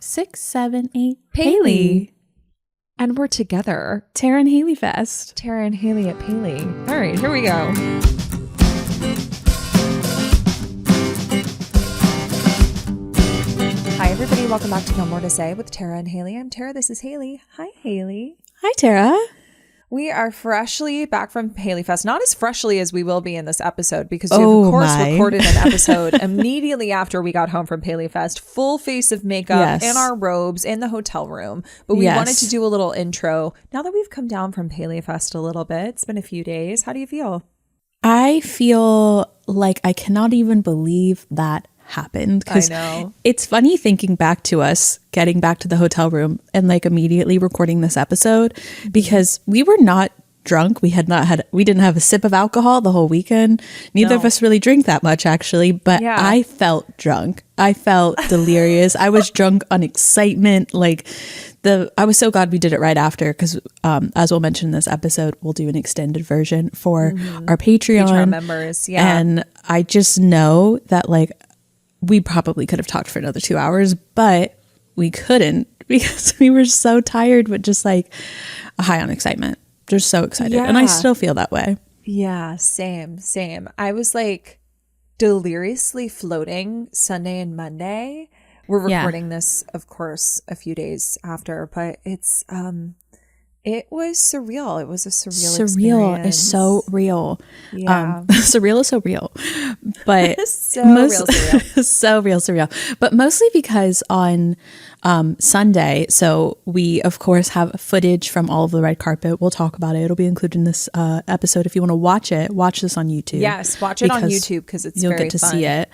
5, 6, 7, 8. Paley. And we're together. Tara and Haley Fest. Tara and Haley at Paley. All right, here we go. Hi, everybody. Welcome back to Gilmore to Say with Tara and Haley. I'm Tara. This is Haley. Hi, Haley. Hi, Tara. We are freshly back from PaleyFest. Not as freshly as we will be in this episode because we have, of course, recorded an episode immediately after we got home from PaleyFest. Full face of makeup in our robes in the hotel room. But we wanted to do a little intro. Now that we've come down from PaleyFest a little bit, it's been a few days. How do you feel? I feel like I cannot even believe that happened. I know. It's funny thinking back to us getting back to the hotel room and like immediately recording this episode because we were not drunk. We didn't have a sip of alcohol the whole weekend. Neither of us really drink that much actually, but I felt drunk. I felt delirious. I was drunk on excitement. I was so glad we did it right after because as we'll mention in this episode, we'll do an extended version for our Patreon members. And I just know that we probably could have talked for another 2 hours, but we couldn't because we were so tired, but just high on excitement. Just so excited. And I still feel that way. Yeah, same. I was deliriously floating Sunday and Monday. We're recording this, of course, a few days after, but it was surreal. It was a surreal experience. Is so real. Yeah. Surreal is so real. But so surreal. But mostly because on Sunday, so we, of course, have footage from all of the red carpet. We'll talk about it. It'll be included in this episode. If you want to watch it, watch this on YouTube. Yes, watch it on YouTube because it's very fun. You'll get to see it.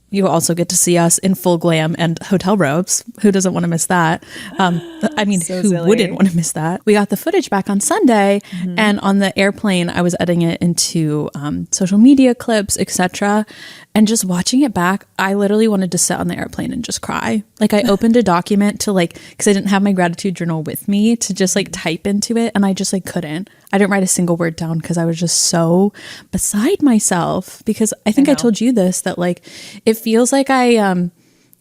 You will also get to see us in full glam and hotel robes. Who doesn't want to miss that? I mean, so who silly. wouldn't want to miss that? We got the footage back on Sunday, and on the airplane, I was editing it into social media clips, etc. And just watching it back, I literally wanted to sit on the airplane and just cry. I opened a document to because I didn't have my gratitude journal with me to just type into it, and I just couldn't. I didn't write a single word down because I was just so beside myself. Because I think I told you this, that it feels like I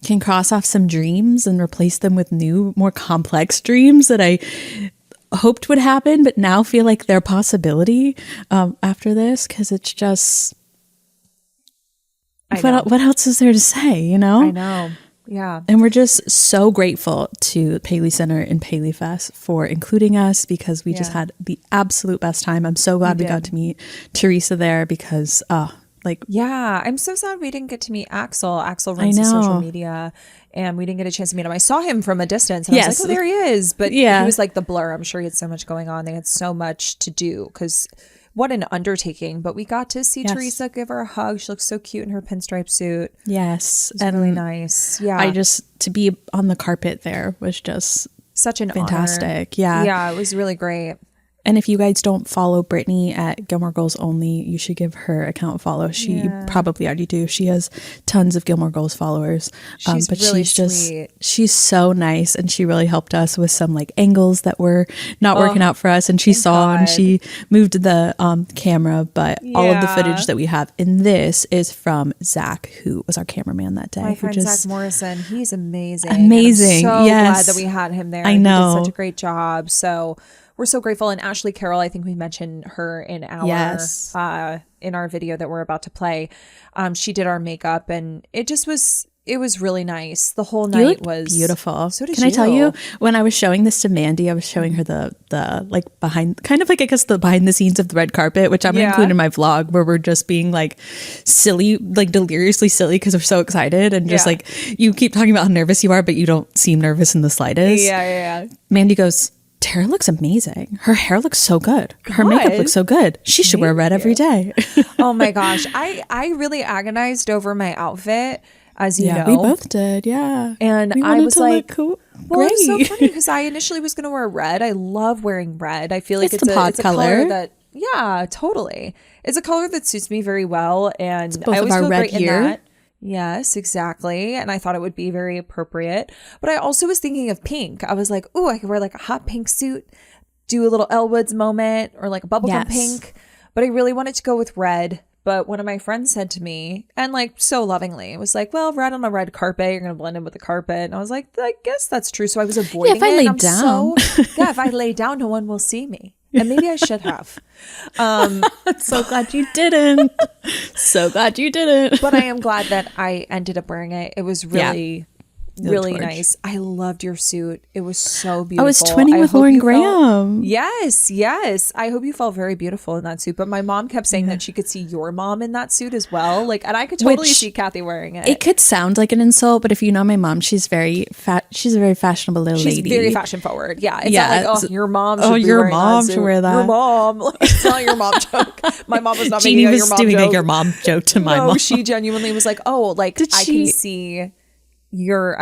can cross off some dreams and replace them with new, more complex dreams that I hoped would happen, but now feel like they're a possibility after this. Because it's just, what else is there to say, I know. Yeah. And we're just so grateful to Paley Center and PaleyFest for including us because we just had the absolute best time. I'm so glad we got to meet Teresa there because I'm so sad we didn't get to meet Axel. Axel runs the social media and we didn't get a chance to meet him. I saw him from a distance and I was like, oh, there he is. But he was the blur. I'm sure he had so much going on. They had so much to do because what an undertaking. But we got to see Teresa, give her a hug. She looks so cute in her pinstripe suit. Yes. It was really nice. Yeah. To be on the carpet there was just such an fantastic. Honor. Yeah. Yeah, it was really great. And if you guys don't follow Brittany at Gilmore Girls Only, you should give her account a follow. You probably already do. She has tons of Gilmore Girls followers. She's really sweet. She's so nice. And she really helped us with some angles that were not working out for us. And she saw and she moved the camera. But all of the footage that we have in this is from Zach, who was our cameraman that day. My friend Zach Morrison. He's amazing. Amazing. I'm so glad that we had him there. I know. He did such a great job. So we're so grateful. And Ashley Carroll, I think we mentioned her in our in our video that we're about to play. She did our makeup and it was really nice. The whole night was beautiful. So did Can I tell you, when I was showing this to Mandy, I was showing her the behind, the behind the scenes of the red carpet, which I'm going to include in my vlog, where we're just being silly, deliriously silly because we're so excited. And just you keep talking about how nervous you are, but you don't seem nervous in the slightest. Yeah. Mandy goes, Tara looks amazing. Her hair looks so good. Her makeup looks so good. She should wear red every day. Oh my gosh. I really agonized over my outfit, as you know. We both did, yeah. And I was cool. Well, it's so funny because I initially was going to wear red. I love wearing red. I feel like it's a color that, totally. It's a color that suits me very well. And I always feel great in that. Yes, exactly. And I thought it would be very appropriate. But I also was thinking of pink. I was like, oh, I could wear a hot pink suit, do a little Elle Woods moment or a bubblegum pink. But I really wanted to go with red But one of my friends said to me, and like so lovingly, it was like, well, right on a red carpet, you're going to blend in with the carpet. And I was like, I guess that's true. So I was avoiding if I lay down. If I lay down, no one will see me. And maybe I should have. So glad you didn't. So glad you didn't. But I am glad that I ended up wearing it. It was really... really nice. I loved your suit. It was so beautiful. I was twinning with Lauren Graham. Yes. I hope you felt very beautiful in that suit. But my mom kept saying that she could see your mom in that suit as well. Like, and I could totally see Kathy wearing it. It could sound like an insult, but if you know my mom, she's very she's a very fashionable little lady. She's very fashion forward. Yeah. It's not like, oh, your mom should be your mom should wear that. Your mom. Like, it's not your mom joke. My mom was not Jeannie making was doing a your mom joke to my mom. She genuinely was like, oh, like I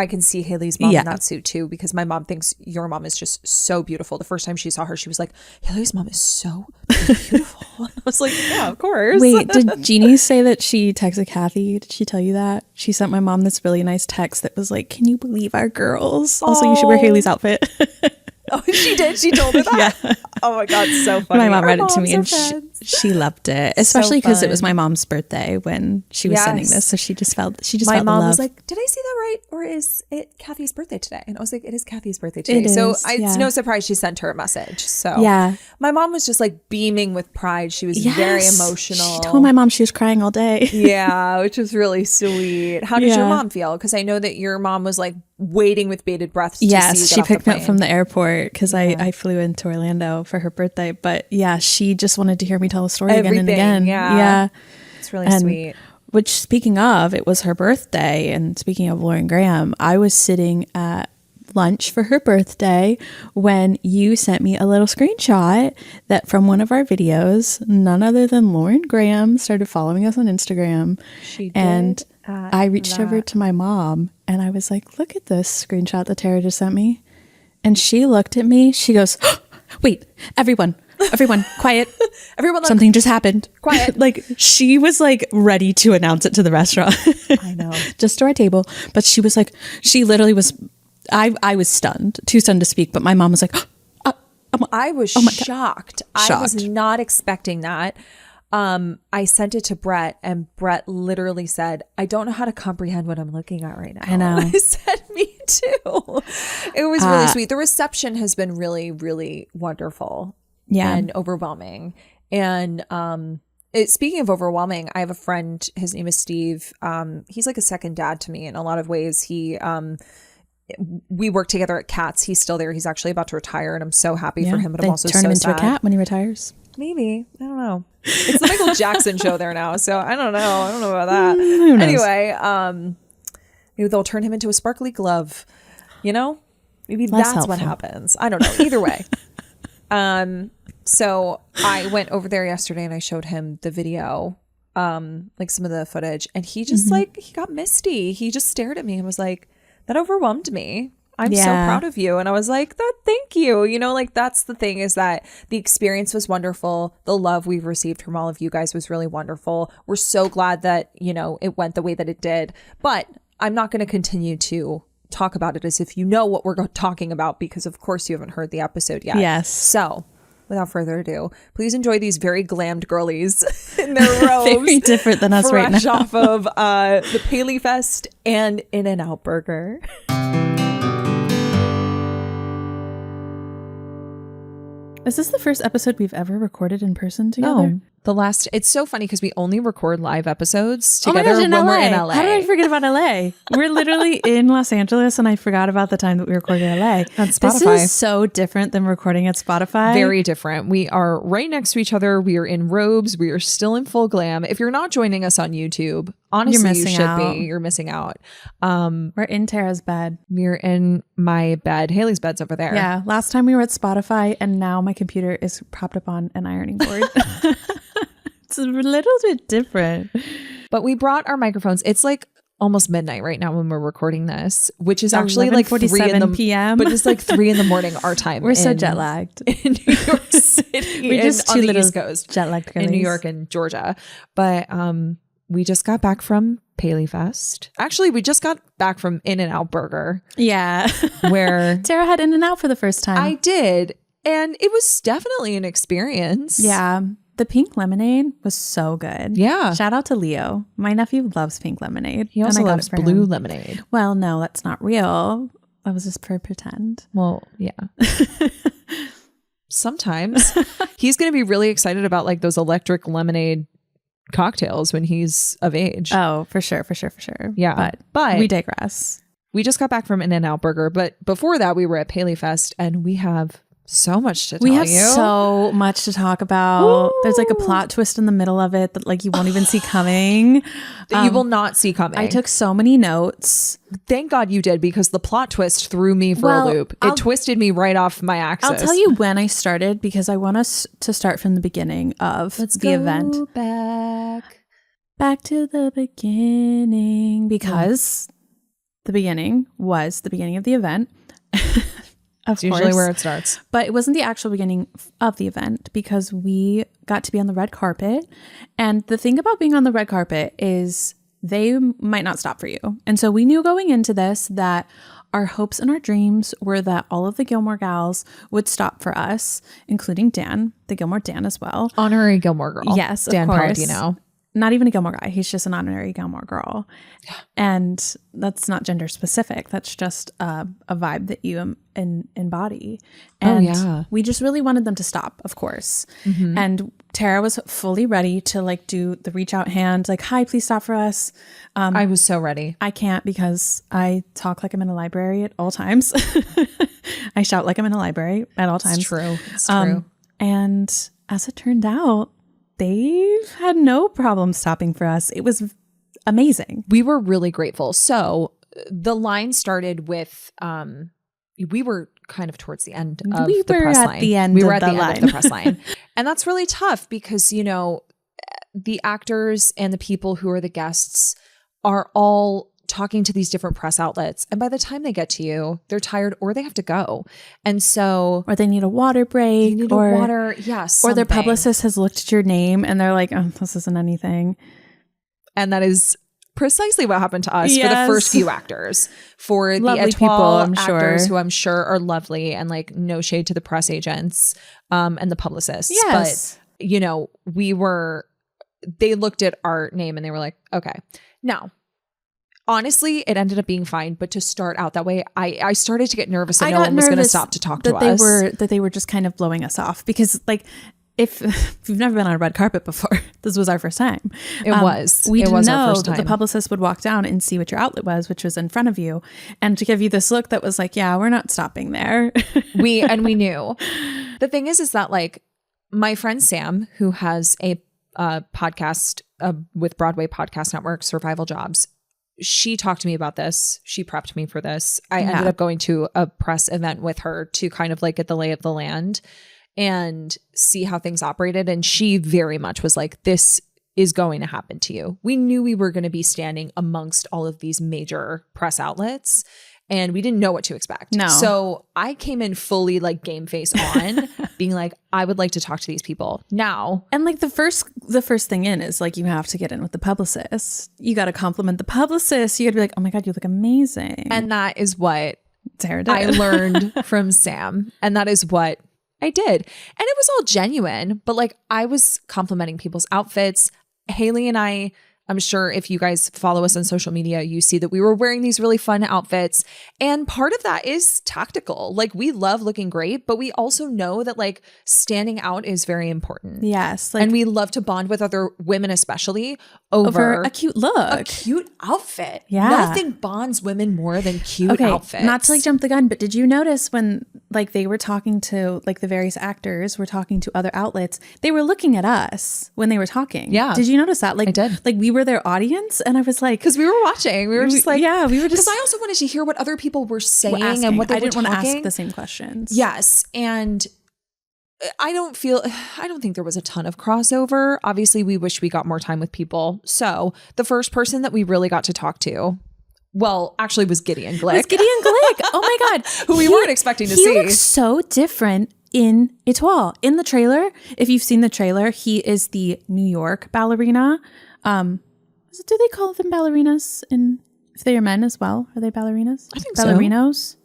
can see Haley's mom in that suit too, because my mom thinks your mom is just so beautiful. The first time she saw her, she was like, Haley's mom is so beautiful. And I was like, yeah, of course. Wait, did Jeannie say that she texted Kathy? Did she tell you that? She sent my mom this really nice text that was like, can you believe our girls? Also, you should wear Haley's outfit. Oh, she did? She told her that? Yeah. Oh my God, so funny. My mom read it to me and she loved it. Especially because it was my mom's birthday when she was sending this. So she just felt my mom love. Was like, did I see that right? Or is it Kathy's birthday today? And I was like, it is Kathy's birthday today. It's no surprise she sent her a message. So my mom was just like beaming with pride. She was very emotional. She told my mom she was crying all day. Yeah, which was really sweet. How did your mom feel? Because I know that your mom was like waiting with bated breath to see you get she off picked the me up from the airport because I flew into Orlando for her birthday. But she just wanted to hear me tell the story again and again. Yeah. It's really sweet. Which, speaking of, it was her birthday. And speaking of Lauren Graham, I was sitting at lunch for her birthday when you sent me a little screenshot that from one of our videos, none other than Lauren Graham started following us on Instagram. She did. And I reached over to my mom and I was like, look at this screenshot that Tara just sent me. And she looked at me. She goes, wait, everyone, quiet. Everyone, something just happened. Quiet. Like, she was like ready to announce it to the restaurant. I know. Just to our table. But she was like, she literally was, I was stunned, too stunned to speak. But my mom was like, I was shocked. I was not expecting that. I sent it to Brett and Brett literally said, I don't know how to comprehend what I'm looking at right now. I know. And I said, me too. It was really sweet. The reception has been really, really wonderful. Yeah. And overwhelming. And speaking of overwhelming, I have a friend, his name is Steve. He's like a second dad to me in a lot of ways. We work together at Cats. He's still there. He's actually about to retire and I'm so happy for him, but I'm also so sad. Turn him into a cat when he retires. Maybe. I don't know. It's the Michael Jackson show there now, so I don't know. I don't know about that. Anyway, maybe they'll turn him into a sparkly glove. You know? Maybe that's what happens. I don't know. Either way. So I went over there yesterday and I showed him the video, like some of the footage, and he just he got misty. He just stared at me and was like, that overwhelmed me. I'm so proud of you. And I was like, thank you. You know, like that's the thing, is that the experience was wonderful. The love we've received from all of you guys was really wonderful. We're so glad that, you know, it went the way that it did. But I'm not going to continue to talk about it as if you know what we're talking about, because of course you haven't heard the episode yet. Yes. So without further ado, please enjoy these very glammed girlies in their robes. Very different than us right now. Fresh off of the PaleyFest and In-N-Out Burger. Is this the first episode we've ever recorded in person together? No. It's so funny because we only record live episodes together when we're in LA. How did I forget about LA? We're literally in Los Angeles and I forgot about the time that we recorded in LA. On Spotify. This is so different than recording at Spotify. Very different. We are right next to each other. We are in robes. We are still in full glam. If you're not joining us on YouTube, honestly, you should be. You're missing out. We're in Tara's bed. We're in my bed. Haley's bed's over there. Yeah. Last time we were at Spotify and now my computer is propped up on an ironing board. It's a little bit different. But we brought our microphones. It's like almost midnight right now when we're recording this, which is actually like 3 p.m. But it's like 3 a.m. our time. We're so jet lagged in New York City. We're just on the East Coast, jet lagged in New York and Georgia. But we just got back from PaleyFest. Actually, we just got back from In-N-Out Burger. Yeah, where Tara had In-N-Out for the first time. I did, and it was definitely an experience. Yeah. The pink lemonade was so good. Yeah. Shout out to Leo. My nephew loves pink lemonade. He also loves blue lemonade. Well, no, that's not real. That was just for pretend. Well, yeah. Sometimes he's going to be really excited about like those electric lemonade cocktails when he's of age. Oh, for sure. Yeah. But we digress. We just got back from In-N-Out Burger, but before that we were at PaleyFest and we have so much to tell you. We have so much to talk about. Ooh. There's like a plot twist in the middle of it that like you won't even see coming. That you will not see coming. I took so many notes. Thank God you did, because the plot twist threw me for a loop. It twisted me right off my axis. I'll tell you when I started, because I want us to start from the beginning of the event. Back to the beginning, because the beginning was the beginning of the event. It's usually where it starts. But it wasn't the actual beginning of the event, because we got to be on the red carpet. And the thing about being on the red carpet is they might not stop for you. And so we knew going into this that our hopes and our dreams were that all of the Gilmore gals would stop for us, including Dan, the Gilmore Dan as well. Honorary Gilmore girl. Yes, Dan of course. Palladino. Not even a Gilmore guy. He's just an honorary Gilmore girl. And that's not gender specific. That's just a vibe that you embody. And we just really wanted them to stop, of course. Mm-hmm. And Tara was fully ready to like do the reach out hand, like, hi, please stop for us. I was so ready. I can't, because I talk like I'm in a library at all times. I shout like I'm in a library at all times. It's true. It's true. And as it turned out, they had no problem stopping for us. It was amazing. We were really grateful. So the line started with, we were kind of towards the end of the press line. We were at the end of the press line. And that's really tough because, you know, the actors and the people who are the guests are all talking to these different press outlets. And by the time they get to you, they're tired or they have to go. And so, or they need a water break, yes. Or their publicist has looked at your name and they're like, oh, this isn't anything. And that is precisely what happened to us for the first few actors. For lovely the people, I'm actors sure. who I'm sure are lovely, and like no shade to the press agents and the publicists. Yes. But, you know, they looked at our name and they were like, okay. Now, honestly, it ended up being fine. But to start out that way, I started to get nervous that no one was going to stop to talk to us. That they were just kind of blowing us off, because like, if you've never been on a red carpet before, this was our first time. It was. We didn't know our first time. that the publicist would walk down and see what your outlet was, which was in front of you, and to give you this look that was like, yeah, we're not stopping there. we knew. The thing is that like my friend Sam, who has a podcast with Broadway Podcast Network, Survival Jobs, she talked to me about this. She prepped me for this. I ended up going to a press event with her to kind of like get the lay of the land and see how things operated. And she very much was like, this is going to happen to you. We knew we were going to be standing amongst all of these major press outlets, and we didn't know what to expect. No. So I came in fully like game face on, being like, I would like to talk to these people now. And like the first thing in is like, you have to get in with the publicist. You got to compliment the publicist. You got to be like, oh my God, you look amazing. And that is what Tara did. I learned from Sam. And that is what I did. And it was all genuine, but like I was complimenting people's outfits. Haley and I'm sure if you guys follow us on social media, you see that we were wearing these really fun outfits. And part of that is tactical. Like we love looking great, but we also know that like standing out is very important. Yes. Like, and we love to bond with other women, especially over a cute look. A cute outfit. Yeah. Nothing bonds women more than cute outfits. Not to like jump the gun, but did you notice when like they were talking to like the various actors were talking to other outlets, they were looking at us when they were talking. Yeah. Did you notice that? Like, I did. Like we were their audience, and I was like, because we were watching, we were just like, yeah, we were just, because I also wanted to hear what other people were saying and what they were talking. I didn't want to ask the same questions. Yes. And I don't think there was a ton of crossover. Obviously, we wish we got more time with people. So the first person that we really got to talk to, well, actually was Gideon Glick. Oh my God. Who we weren't expecting to see. He looks so different in Etoile. In the trailer, if you've seen the trailer, he is the New York ballerina. Do they call them ballerinas if they are men as well? Are they ballerinas? I think Ballerinos?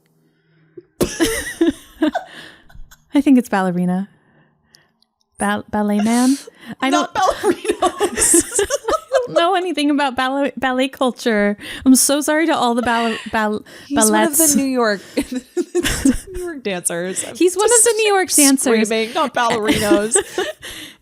I think it's ballerina. ballet man. I don't ballerinos. I don't know anything about ballet culture. I'm so sorry to all the He's one of the New York dancers. He's one of the New York dancers. Screaming, not ballerinos.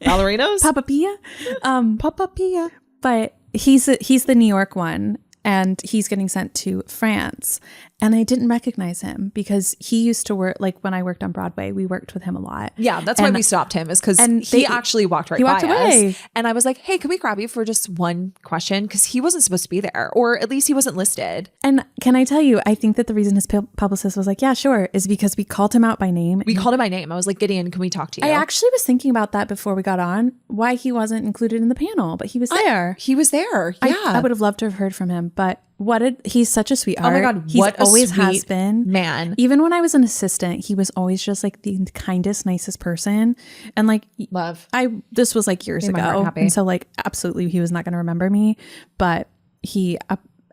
Ballerinos? Papa Pia. Papa Pia. But he's the New York one, and he's getting sent to France. And I didn't recognize him because he used to work, like when I worked on Broadway, we worked with him a lot. Yeah, that's why we stopped him, is because he actually walked right by us. And I was like, hey, can we grab you for just one question? Because he wasn't supposed to be there, or at least he wasn't listed. And can I tell you, I think that the reason his publicist was like, yeah, sure, is because we called him out by name. We called him by name. I was like, Gideon, can we talk to you? I actually was thinking about that before we got on, why he wasn't included in the panel, but he was there. He was there. Yeah. I would have loved to have heard from him, but he's such a sweetheart. Oh my God, he always has been. Man. Even when I was an assistant, he was always just like the kindest, nicest person. And like, love. This was like years ago. And so like, absolutely, he was not going to remember me, but he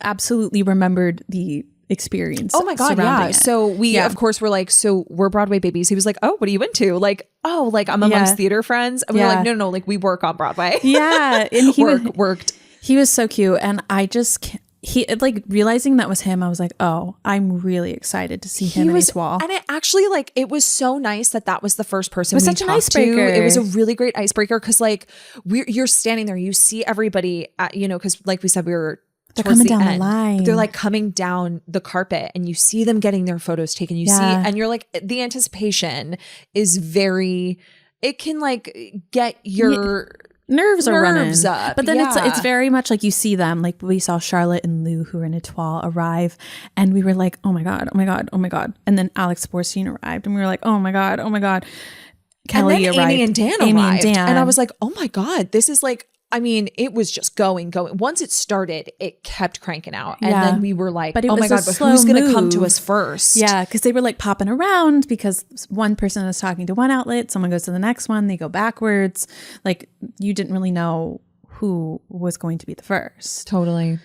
absolutely remembered the experience. Oh my God. Yeah. So we, of course, were like, so we're Broadway babies. He was like, oh, what are you into? Like, oh, like I'm amongst theater friends. And we were like, no, like we work on Broadway. Yeah. And he worked. He was so cute. And I just can't. Like realizing that was him, I was like, oh, I'm really excited to see him in Etoile. And it actually, like, it was so nice that was the first person we talked to. It was such an icebreaker. It was a really great icebreaker because, like, you're standing there, you see everybody, because, like we said, they're coming down the line. They're like coming down the carpet, and you see them getting their photos taken. You see, and you're like, the anticipation is it can like get your nerves are running up. But then it's very much like you see them, like we saw Charlotte and Lou, who were in Etoile, arrive, and we were like, oh my God, oh my God, oh my God. And then Alex Borstein arrived, and we were like, oh my God, oh my God. Kelly and then arrived. Amy and Dan arrived. And I was like, oh my God, this is like, I mean, it was just going. Once it started, it kept cranking out. And then we were like, oh my God, but who's going to come to us first? Yeah, because they were like popping around because one person is talking to one outlet, someone goes to the next one, they go backwards. Like you didn't really know who was going to be the first. Totally.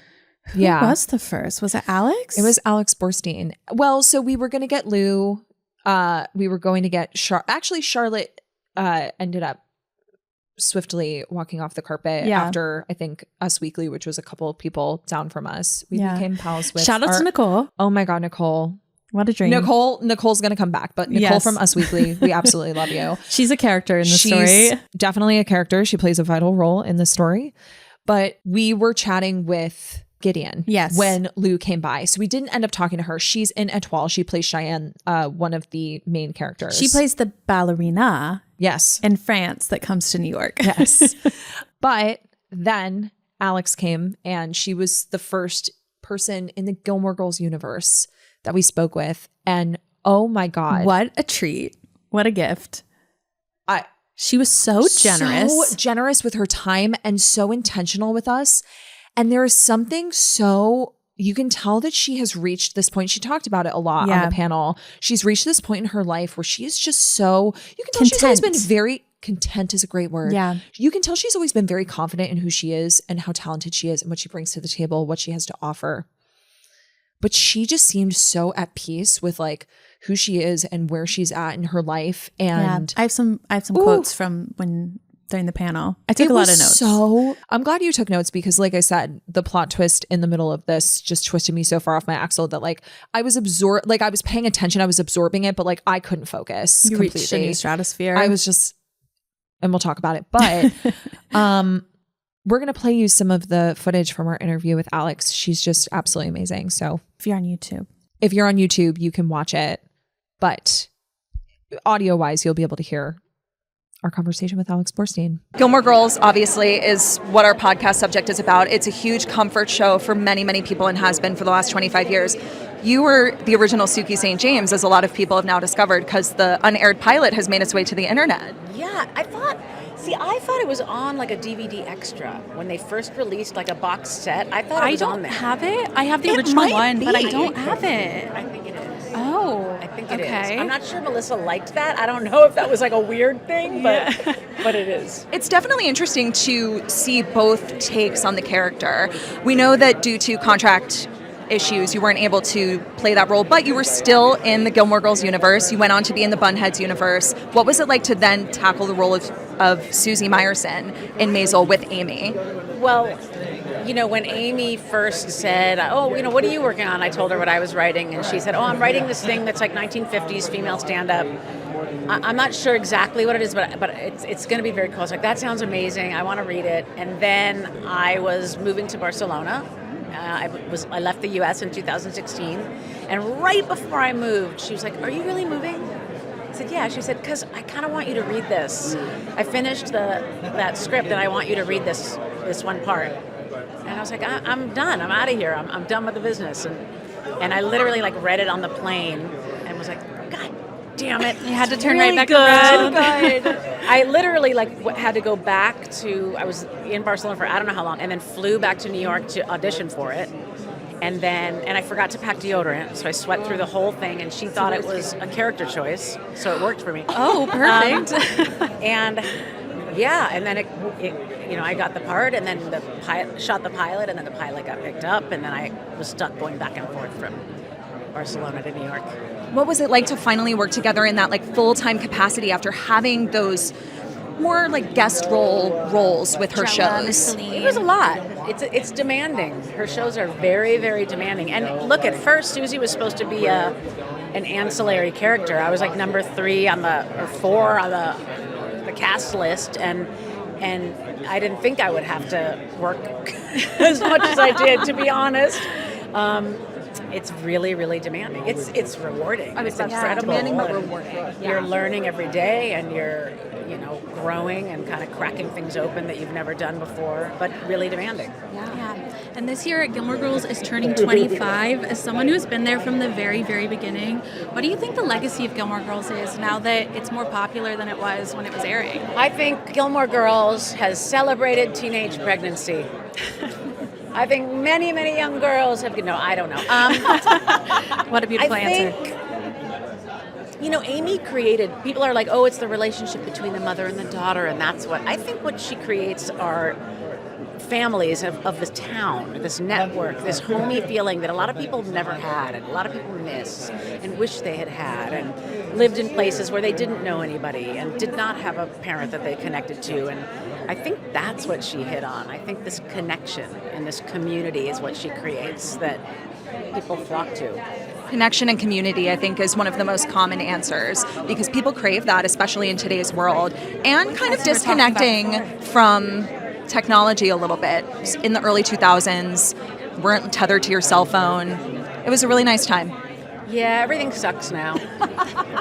Who was the first? Was it Alex? It was Alex Borstein. Well, so we were going to get Lou. We were going to get Charlotte ended up swiftly walking off the carpet after I think Us Weekly, which was a couple of people down from us. We became pals with shout out to Nicole. Oh my God, Nicole. What a dream. Nicole's gonna come back, but Nicole from Us Weekly, we absolutely love you. She's a character in the story. She's definitely a character. She plays a vital role in the story. But we were chatting with Gideon when Lou came by. So we didn't end up talking to her. She's in Etoile. She plays Cheyenne, one of the main characters. She plays the ballerina. Yes. In France that comes to New York. Yes. But then Alex came, and she was the first person in the Gilmore Girls universe that we spoke with. And oh my God. What a treat. What a gift. She was so generous. So generous with her time and so intentional with us. And there is something you can tell that she has reached this point. She talked about it a lot on the panel. She's reached this point in her life where she is just so, you can tell she's always been very, content is a great word. Yeah. You can tell she's always been very confident in who she is and how talented she is and what she brings to the table, what she has to offer. But she just seemed so at peace with like who she is and where she's at in her life. And I have some quotes from during the panel. I took a lot of notes. So I'm glad you took notes because like I said, the plot twist in the middle of this just twisted me so far off my axle that like I was I was paying attention, I was absorbing it, but like I couldn't focus completely. Reached a new stratosphere. I was just, and we'll talk about it, but we're going to play you some of the footage from our interview with Alex. She's just absolutely amazing. So if you're on YouTube, you can watch it, but audio wise, you'll be able to hear our conversation with Alex Borstein. Gilmore Girls, obviously, is what our podcast subject is about. It's a huge comfort show for many, many people and has been for the last 25 years. You were the original Suki St. James, as a lot of people have now discovered, because the unaired pilot has made its way to the internet. Yeah, I thought it was on like a DVD extra when they first released like a box set. I thought it was on there. I don't have it. I have the original one, but I don't have it. I think it is. Oh, I think it is. I'm not sure Melissa liked that. I don't know if that was like a weird thing, but it is. It's definitely interesting to see both takes on the character. We know that due to contract issues, you weren't able to play that role, but you were still in the Gilmore Girls universe. You went on to be in the Bunheads universe. What was it like to then tackle the role of Susie Meyerson in Maisel with Amy? Well, when Amy first said, what are you working on? I told her what I was writing, and she said, I'm writing this thing that's like 1950s female stand-up. I'm not sure exactly what it is, but it's going to be very cool. I was like, that sounds amazing. I want to read it. And then I was moving to Barcelona. I left the U.S. in 2016, and right before I moved, she was like, "Are you really moving?" I said, "Yeah." She said, "Because I kind of want you to read this. I finished that script, and I want you to read this one part." And I was like, "I'm done. I'm out of here. I'm done with the business." And I literally read it on the plane, and was like, "God damn it!" You had to turn really right back around. Good. I literally had to go back to. I was in Barcelona for I don't know how long, and then flew back to New York to audition for it. And I forgot to pack deodorant, so I sweat through the whole thing. And she thought it was a character choice, so it worked for me. Oh, perfect. And then I got the part, and then shot the pilot, and then the pilot got picked up, and then I was stuck going back and forth from Barcelona to New York. What was it like to finally work together in that full-time capacity after having those more guest roles with her shows? It was a lot. It's demanding. Her shows are very, very demanding. And look, at first Susie was supposed to be an ancillary character. I was number 3 or 4 on the cast list, and I didn't think I would have to work as much as I did, to be honest. It's really, really demanding. It's rewarding. It's incredible. Demanding but rewarding. You're learning every day, and you're growing and kind of cracking things open that you've never done before, but really demanding. Yeah. And this year, Gilmore Girls is turning 25. As someone who's been there from the very, very beginning, what do you think the legacy of Gilmore Girls is now that it's more popular than it was when it was airing? I think Gilmore Girls has celebrated teenage pregnancy. I think many, many young girls have. No, I don't know. What a beautiful answer. I think, Amy created. People are like, "Oh, it's the relationship between the mother and the daughter," and that's what I think. What she creates are families of this town, this network, this homey feeling that a lot of people never had, and a lot of people miss and wish they had, and lived in places where they didn't know anybody and did not have a parent that they connected to. And I think that's what she hit on. I think this connection and this community is what she creates that people flock to. Connection and community, I think, is one of the most common answers, because people crave that, especially in today's world, and kind of disconnecting from technology a little bit. In the early 2000s, weren't tethered to your cell phone. It was a really nice time. Yeah, everything sucks now.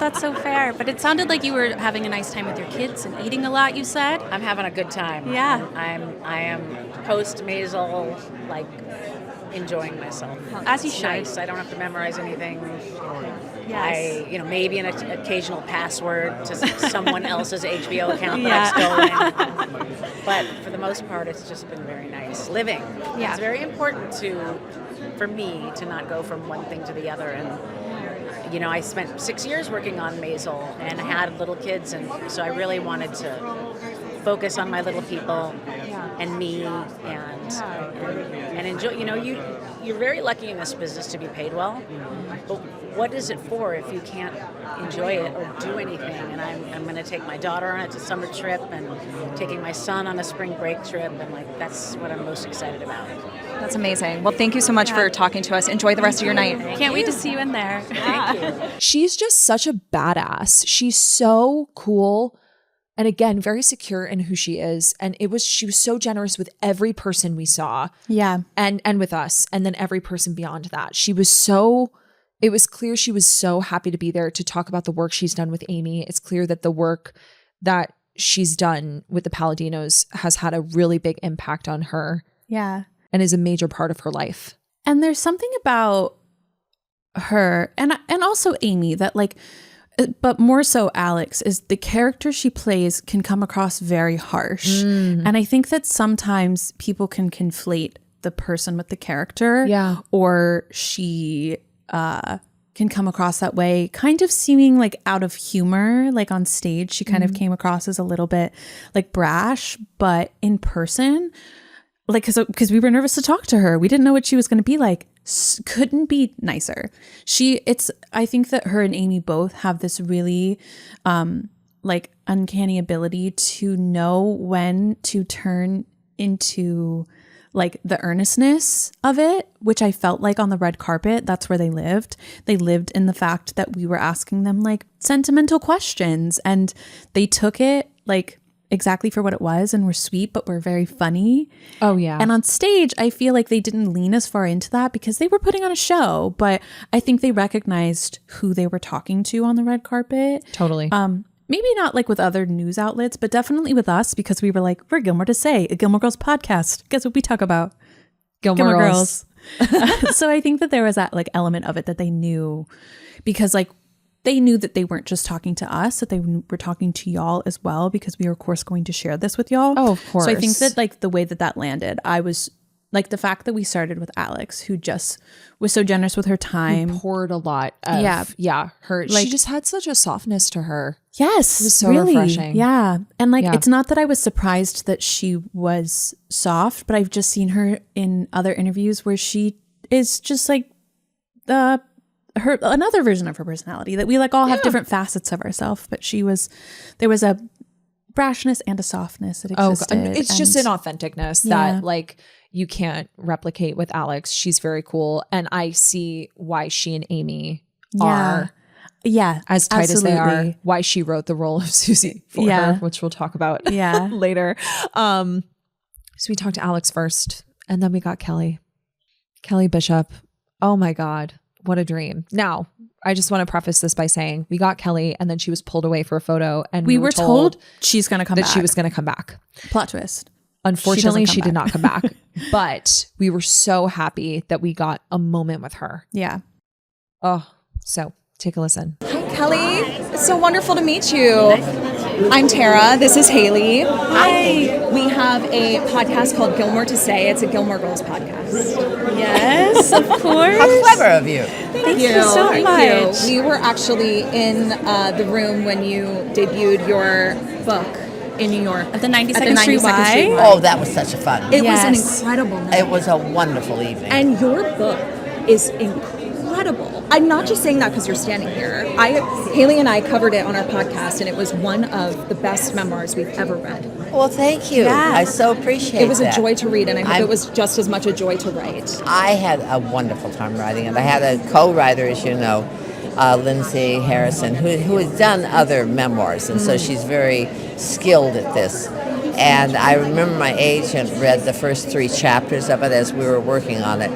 That's so fair. But it sounded like you were having a nice time with your kids and eating a lot, you said? I'm having a good time. Yeah. I am post-Maisel, enjoying myself. As you should. Nice. I don't have to memorize anything. Yes. Maybe an occasional password to someone else's HBO account that Yeah. I've stolen. But for the most part, it's just been very nice living. Yeah. It's very important for me to not go from one thing to the other. And I spent 6 years working on Maisel and had little kids, and so I really wanted to focus on my little people and me and enjoy. You're very lucky in this business to be paid well, but what is it for if you can't enjoy it or do anything? And I'm going to take my daughter on a summer trip and taking my son on a spring break trip, and that's what I'm most excited about. That's amazing. Well, thank you so much for talking to us. Enjoy the rest of your night. Can't wait to see you in there. Thank you. She's just such a badass. She's so cool. And again, very secure in who she is. And she was so generous with every person we saw. Yeah. And with us. And then every person beyond that. It was clear she was so happy to be there to talk about the work she's done with Amy. It's clear that the work that she's done with the Palladinos has had a really big impact on her. Yeah. And is a major part of her life. And there's something about her and also Amy that but more so Alex, is the character she plays can come across very harsh. And I think that sometimes people can conflate the person with the character. Yeah. Or she can come across that way, kind of seeming out of humor. On stage, she kind of came across as a little bit brash, but in person, because we were nervous to talk to her. We didn't know what she was going to be like. couldn't be nicer. I think that her and Amy both have this really like uncanny ability to know when to turn into like the earnestness of it, which I felt like on the red carpet, that's where they lived. They lived in the fact that we were asking them like sentimental questions, and they took it like exactly for what it was and were sweet, but were very funny. Oh yeah. And on stage, I feel like they didn't lean as far into that because they were putting on a show, but I think they recognized who they were talking to on the red carpet. Totally. Maybe not like with other news outlets, but definitely with us, because we were like, we're Gilmore to Say, a Gilmore Girls podcast. Guess what we talk about? Gilmore Girls. So I think that there was that like element of it that they knew, because like they knew that they weren't just talking to us, that they were talking to y'all as well, because we were of course going to share this with y'all. Oh, of course. So I think that like the way that landed, I was like, the fact that we started with Alex, who just was so generous with her time. Who poured a lot of, her, like, she just had such a softness to her. Yes. It was so refreshing. Yeah. And like, it's not that I was surprised that she was soft, but I've just seen her in other interviews where she is just like another version of her personality, that we like all have different facets of ourselves, but there was a brashness and a softness that existed. It's just an authenticness that like you can't replicate with Alex. She's very cool. And I see why she and Amy are as tight as they are, why she wrote the role of Susie for her, which we'll talk about later. So we talked to Alex first, and then we got Kelly Bishop. Oh my God, what a dream. Now, I just want to preface this by saying we got Kelly, and then she was pulled away for a photo, and we were told she's going to come back. She was going to come back. Plot twist. Unfortunately, she did not come back, but we were so happy that we got a moment with her. Yeah. Oh, so take a listen. Hi, Kelly. It's so wonderful to meet you. I'm Tara. This is Haley. Hi. We have a podcast called Gilmore to Say. It's a Gilmore Girls podcast. Yes, of course. How clever of you. Thank you so much. We were actually in the room when you debuted your book in New York. At the 92nd Street Y. Oh, that was such a fun. It was an incredible night. It was a wonderful evening. And your book is incredible. I'm not just saying that because you're standing here. Haley and I covered it on our podcast, and it was one of the best memoirs we've ever read. Well, thank you. Yeah. I so appreciate it. It was a joy to read, and I hope it was just as much a joy to write. I had a wonderful time writing it. I had a co-writer, as you know, Lindsay Harrison, who has done other memoirs, and so she's very skilled at this. And I remember my agent read the first 3 chapters of it as we were working on it,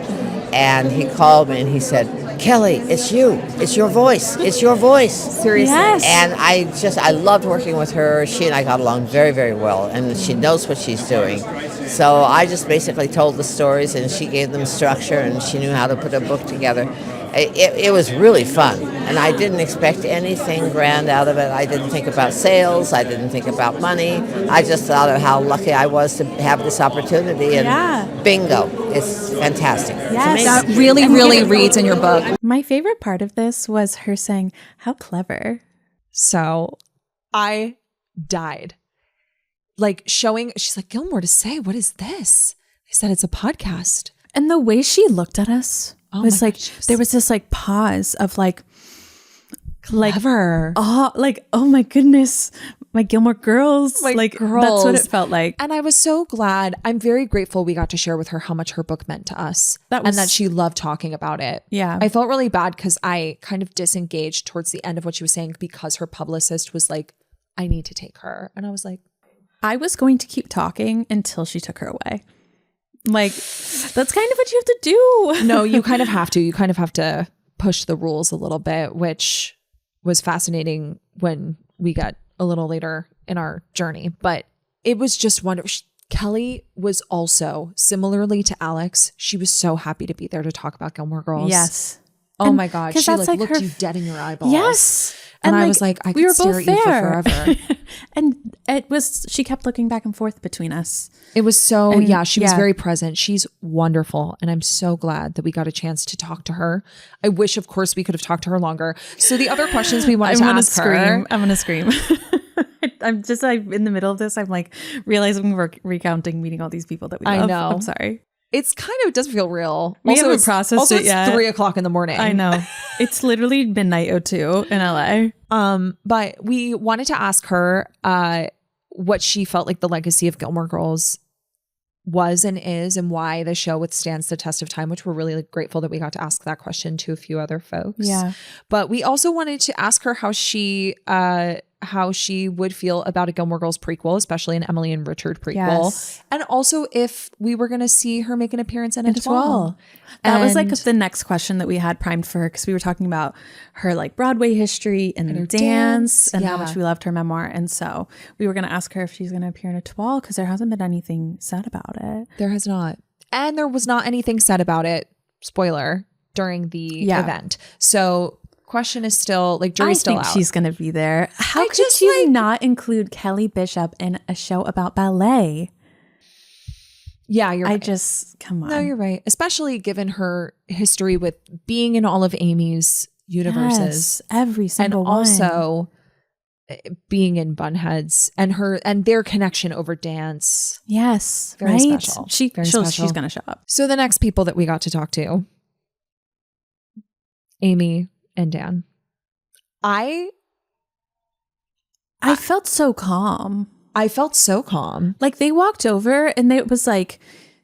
and he called me and he said, "Kelly, it's you. It's your voice. It's your voice." Seriously. Yes. And I loved working with her. She and I got along very, very well, and she knows what she's doing. So I just basically told the stories, and she gave them structure, and she knew how to put a book together. It was really fun, and I didn't expect anything grand out of it. I didn't think about sales. I didn't think about money. I just thought of how lucky I was to have this opportunity, and bingo, it's fantastic. Yes. That really, really reads in your book. My favorite part of this was her saying, "How clever." So I died. Like she's like, "Gilmore to Say, what is this?" I said, "It's a podcast." And the way she looked at us was like, there was this like pause of like, clever. Oh my goodness, my Gilmore girls. My like girls. That's what it felt like. And I was so glad. I'm very grateful we got to share with her how much her book meant to us, and that she loved talking about it. Yeah. I felt really bad because I kind of disengaged towards the end of what she was saying because her publicist was like, "I need to take her." And I was like, I was going to keep talking until she took her away. Like, that's kind of what you have to do. No, you kind of have to. You kind of have to push the rules a little bit, which was fascinating when we got a little later in our journey. But it was just wonderful. Kelly was also, similarly to Alex, she was so happy to be there to talk about Gilmore Girls. Yes. Oh my God. She like looked her... you dead in your eyeballs. Yes. And I was like, I could stare at you for forever. And she kept looking back and forth between us. It was so, she was very present. She's wonderful. And I'm so glad that we got a chance to talk to her. I wish, of course, we could have talked to her longer. So the other questions we wanted to ask her. I'm going to scream. I'm in the middle of this. I'm like realizing we're recounting meeting all these people that we love. I know. I'm sorry. It's kind of doesn't feel real. We haven't processed it yet. It's 3:00 in the morning. I know. It's literally midnight 02 in LA. But we wanted to ask her what she felt like the legacy of Gilmore Girls was and is, and why the show withstands the test of time, which we're really grateful that we got to ask that question to a few other folks. Yeah. But we also wanted to ask her how she would feel about a Gilmore Girls prequel, especially an Emily and Richard prequel. Yes. And also if we were going to see her make an appearance in Étoile. That was like the next question that we had primed for her, because we were talking about her like Broadway history and her dance and how much we loved her memoir. And so we were going to ask her if she's going to appear in Étoile, because there hasn't been anything said about it. There has not. And there was not anything said about it, spoiler, during the event. So question is still like jury's still out. I think she's gonna be there. How could you not include Kelly Bishop in a show about ballet? Yeah, you're right. Come on. No, you're right. Especially given her history with being in all of Amy's universes. Yes, every single one. And also being in Bunheads and their connection over dance. Yes. Very special. She's gonna show up. So the next people that we got to talk to, Amy and Dan. I felt so calm. Like they walked over and it was like,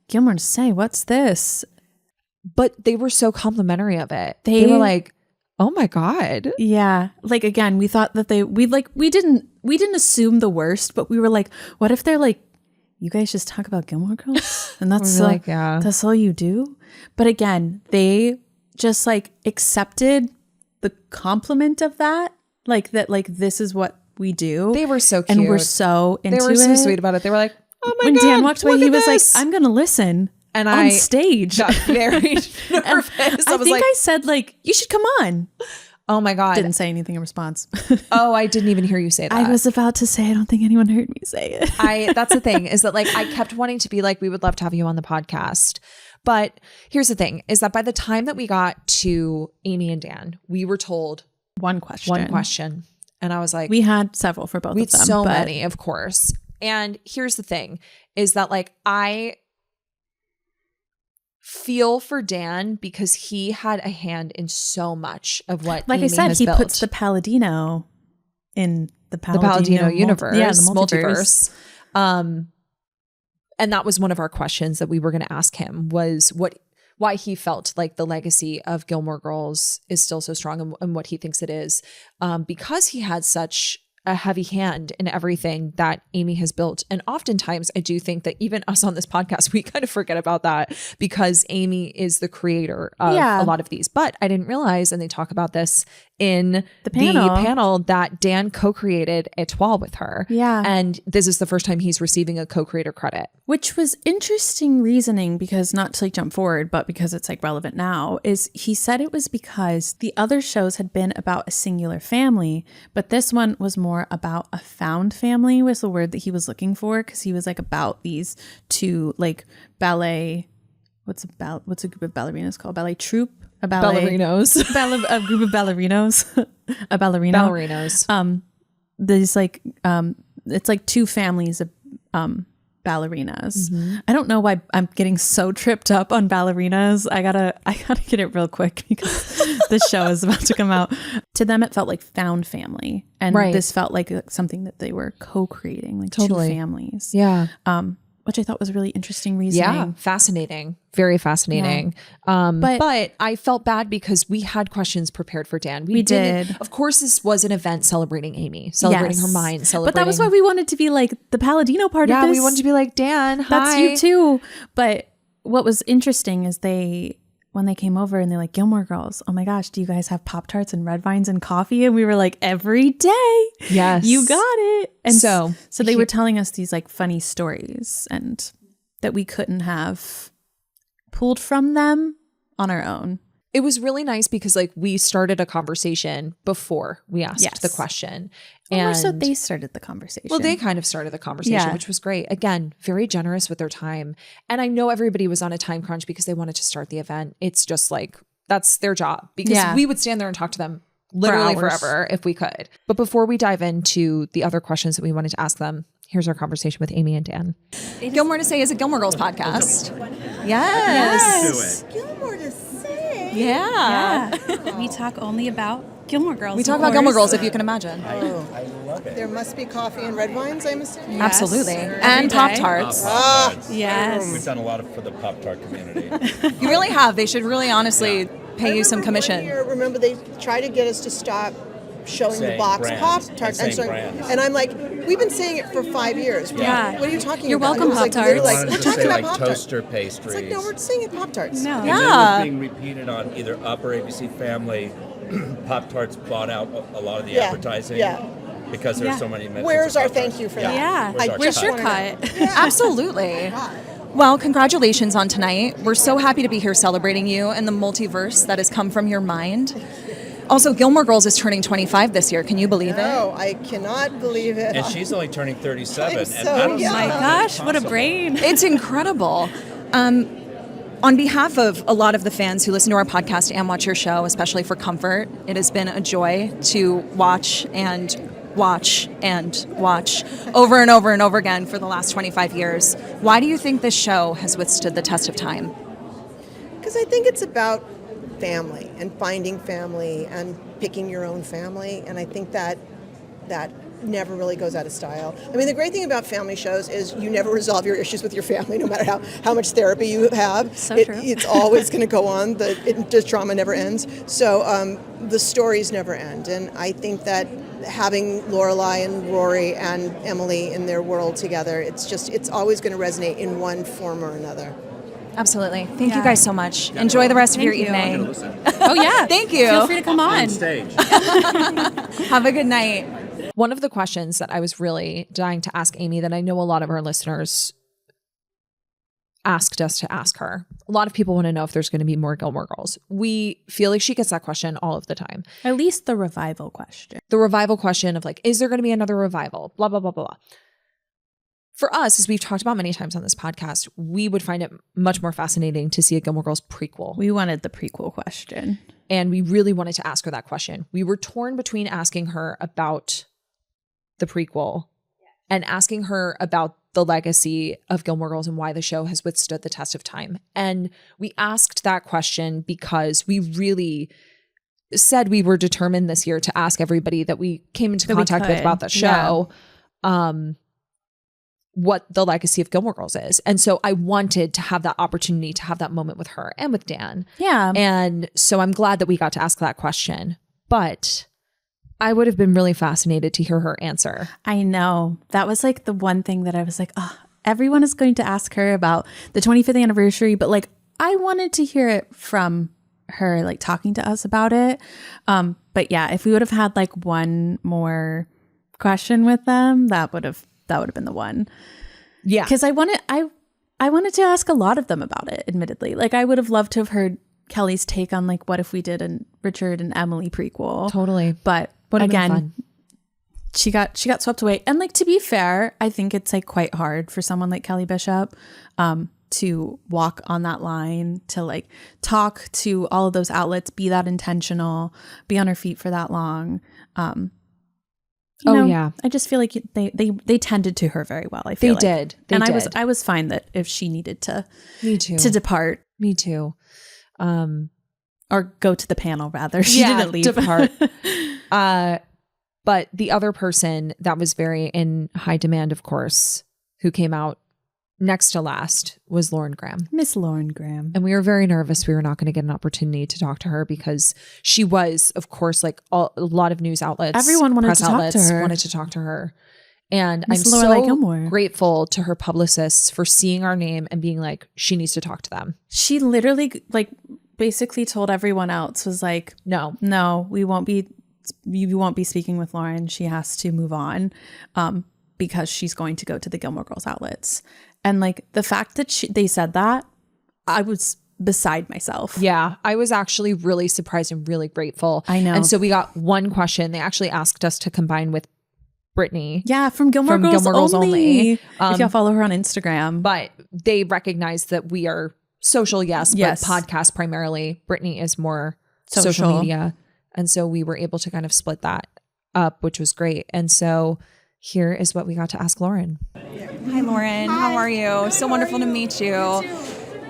Gilmore to say, what's this? But they were so complimentary of it. They were like, oh my God. Yeah. Like, again, we thought that we didn't assume the worst, but we were like, what if they're like, you guys just talk about Gilmore Girls? And that's like, yeah, that's all you do. But again, they just like accepted the compliment of that, like this is what we do. They were so cute. And we're so into it. They were so sweet about it. They were like, oh my God. When Dan walked away, he was like, I'm going to listen. And on stage. Got very nervous. I think I said like, you should come on. Oh my God. Didn't say anything in response. Oh, I didn't even hear you say that. I was about to say, I don't think anyone heard me say it. That's the thing, is that like, I kept wanting to be like, we would love to have you on the podcast. But here's the thing, is that by the time that we got to Amy and Dan, we were told one question. And I was like, we had several for both of them. We had so many, of course. And here's the thing, is that like, I feel for Dan because he had a hand in so much of what like Amy I said, has he built. Puts the Palladino in the Palladino universe. Yeah, the multiverse. And that was one of our questions that we were going to ask him, was why he felt like the legacy of Gilmore Girls is still so strong, and what he thinks it is, because he had such a heavy hand in everything that Amy has built. And oftentimes I do think that even us on this podcast, we kind of forget about that, because Amy is the creator of a lot of these. But I didn't realize, and they talk about this in the panel, that Dan co-created Étoile with her. Yeah. And this is the first time he's receiving a co-creator credit. Which was interesting reasoning, because not to like jump forward, but because it's like relevant now, is he said it was because the other shows had been about a singular family, but this one was more about a found family, was the word that he was looking for, because he was like about these two like ballet, what's a group of ballerinas called? Ballet troupe? A ballerinos. A group of ballerinos. A ballerina. Ballerinos. There's like it's like two families of ballerinas. Mm-hmm. I don't know why I'm getting so tripped up on ballerinas. I gotta get it real quick, because this show is about to come out. To them, it felt like found family, and this felt like something that they were co-creating, like two families. Yeah. Which I thought was really interesting reasoning. Yeah, fascinating. Very fascinating. Yeah. But I felt bad because we had questions prepared for Dan. We did. Of course, this was an event celebrating Amy, celebrating her mind, celebrating. But that was why we wanted to be like the Palladino part of this. Yeah, we wanted to be like, Dan, hi. That's you too. But what was interesting is when they came over and they're like, Gilmore Girls, oh my gosh, do you guys have Pop-Tarts and red vines and coffee? And we were like, every day. Yes. You got it. And so they were telling us these like funny stories, and that we couldn't have pulled from them on our own. It was really nice because like we started a conversation before we asked the question. And so they started the conversation. Well, they kind of started the conversation, which was great. Again, very generous with their time. And I know everybody was on a time crunch because they wanted to start the event. It's just like, that's their job, because we would stand there and talk to them literally forever if we could. But before we dive into the other questions that we wanted to ask them, Here's our conversation with Amy and Dan. Gilmore to Say is a Gilmore Girls podcast. Yes. Gilmore to Say. Yeah. We talk only about Gilmore Girls. We talk about Gilmore Girls, if you can imagine. I love it. There must be coffee and red wines, I'm assuming. Yes. Absolutely. And Pop-Tarts. Yes. We've done a lot for the Pop-Tart community. You really have. They should really honestly pay you some commission. Remember they tried to get us to stop showing the box brands, Pop-Tarts. and saying brands. And I'm like, we've been saying it for 5 years. Yeah. What are you talking You're about? welcome, And it was Pop-Tarts. Like, Wanted we're to talking say about like Pop-Tarts. toaster pastries. It's like, no, we're saying it Pop-Tarts. No. And Yeah. then it was being repeated on either Up or ABC Family. Pop-Tarts bought out a lot of the advertising. Yeah. Because there's so many mentions Where's of our Pop-Tarts. thank you for that? Yeah. Where's our Where's cut? your cut? Absolutely. Well, congratulations on tonight. We're so happy to be here celebrating you and the multiverse that has come from your mind. Also, Gilmore Girls is turning 25 this year. Can you believe it? No, I cannot believe it. And she's only turning 37. I'm and so I don't young. know My how gosh, that's what a possible. brain. It's incredible. On behalf of a lot of the fans who listen to our podcast and watch your show, especially for comfort, it has been a joy to watch and watch and watch over and over and over again for the last 25 years. Why do you think this show has withstood the test of time? Because I think it's about family and finding family and picking your own family, and I think that never really goes out of style. I mean, the great thing about family shows is you never resolve your issues with your family, no matter how much therapy you have. So true. It's always going to go on. The trauma never ends. So the stories never end, and I think that having Lorelai and Rory and Emily in their world together, it's always going to resonate in one form or another. Absolutely. Thank you guys so much. Enjoy the rest of your Thank you. evening. Oh, yeah. Thank you. Feel free to come on. Stage. Have a good night. One of the questions that I was really dying to ask Amy that I know a lot of our listeners asked us to ask her. A lot of people want to know if there's going to be more Gilmore Girls. We feel like she gets that question all of the time. At least the revival question. The revival question of like, is there going to be another revival? Blah, blah, blah, blah, blah. For us, as we've talked about many times on this podcast, we would find it much more fascinating to see a Gilmore Girls prequel. We wanted the prequel question. And we really wanted to ask her that question. We were torn between asking her about the prequel and asking her about the legacy of Gilmore Girls and why the show has withstood the test of time. And we asked that question because we really said we were determined this year to ask everybody that we came into contact with about the show, what the legacy of Gilmore Girls is. And so I wanted to have that opportunity to have that moment with her and with Dan. Yeah. And so I'm glad that we got to ask that question. But I would have been really fascinated to hear her answer. I know. That was like the one thing that I was like, oh, everyone is going to ask her about the 25th anniversary, but like I wanted to hear it from her, like talking to us about it. But yeah, if we would have had like one more question with them, that would have been the one. Yeah. Because I wanted to ask a lot of them about it, admittedly. Like I would have loved to have heard Kelly's take on like what if we did a Richard and Emily prequel. Totally. But again, she got swept away. And like to be fair, I think it's like quite hard for someone like Kelly Bishop to walk on that line, to like talk to all of those outlets, be that intentional, be on her feet for that long. You know, yeah. I just feel like they tended to her very well. I feel They like. did. They and did. I was fine that if she needed to Me too. to depart Me too. or go to the panel rather, she didn't leave. Depart. But the other person that was very in high demand, of course, who came out next to last was Lauren Graham. Miss Lauren Graham. And we were very nervous we were not going to get an opportunity to talk to her because she was, of course, like a lot of news outlets. Everyone wanted press to talk to outlets her. wanted to talk to her. And Miss I'm Lorelai so Gilmore. grateful to her publicists for seeing our name and being like, she needs to talk to them. She literally like basically told everyone else, was like, No. you won't be speaking with Lauren. She has to move on because she's going to go to the Gilmore Girls outlets. And like the fact that they said that, I was beside myself. Yeah, I was actually really surprised and really grateful. I know. And so we got one question. They actually asked us to combine with Brittany. Yeah, from Gilmore Girls only. If y'all follow her on Instagram. But they recognize that we are social, yes, Yes. but podcast primarily. Brittany is more Social. social media. And so we were able to kind of split that up, which was great. And so here is what we got to ask Lauren. Hi, Lauren. How are you? So wonderful to meet you.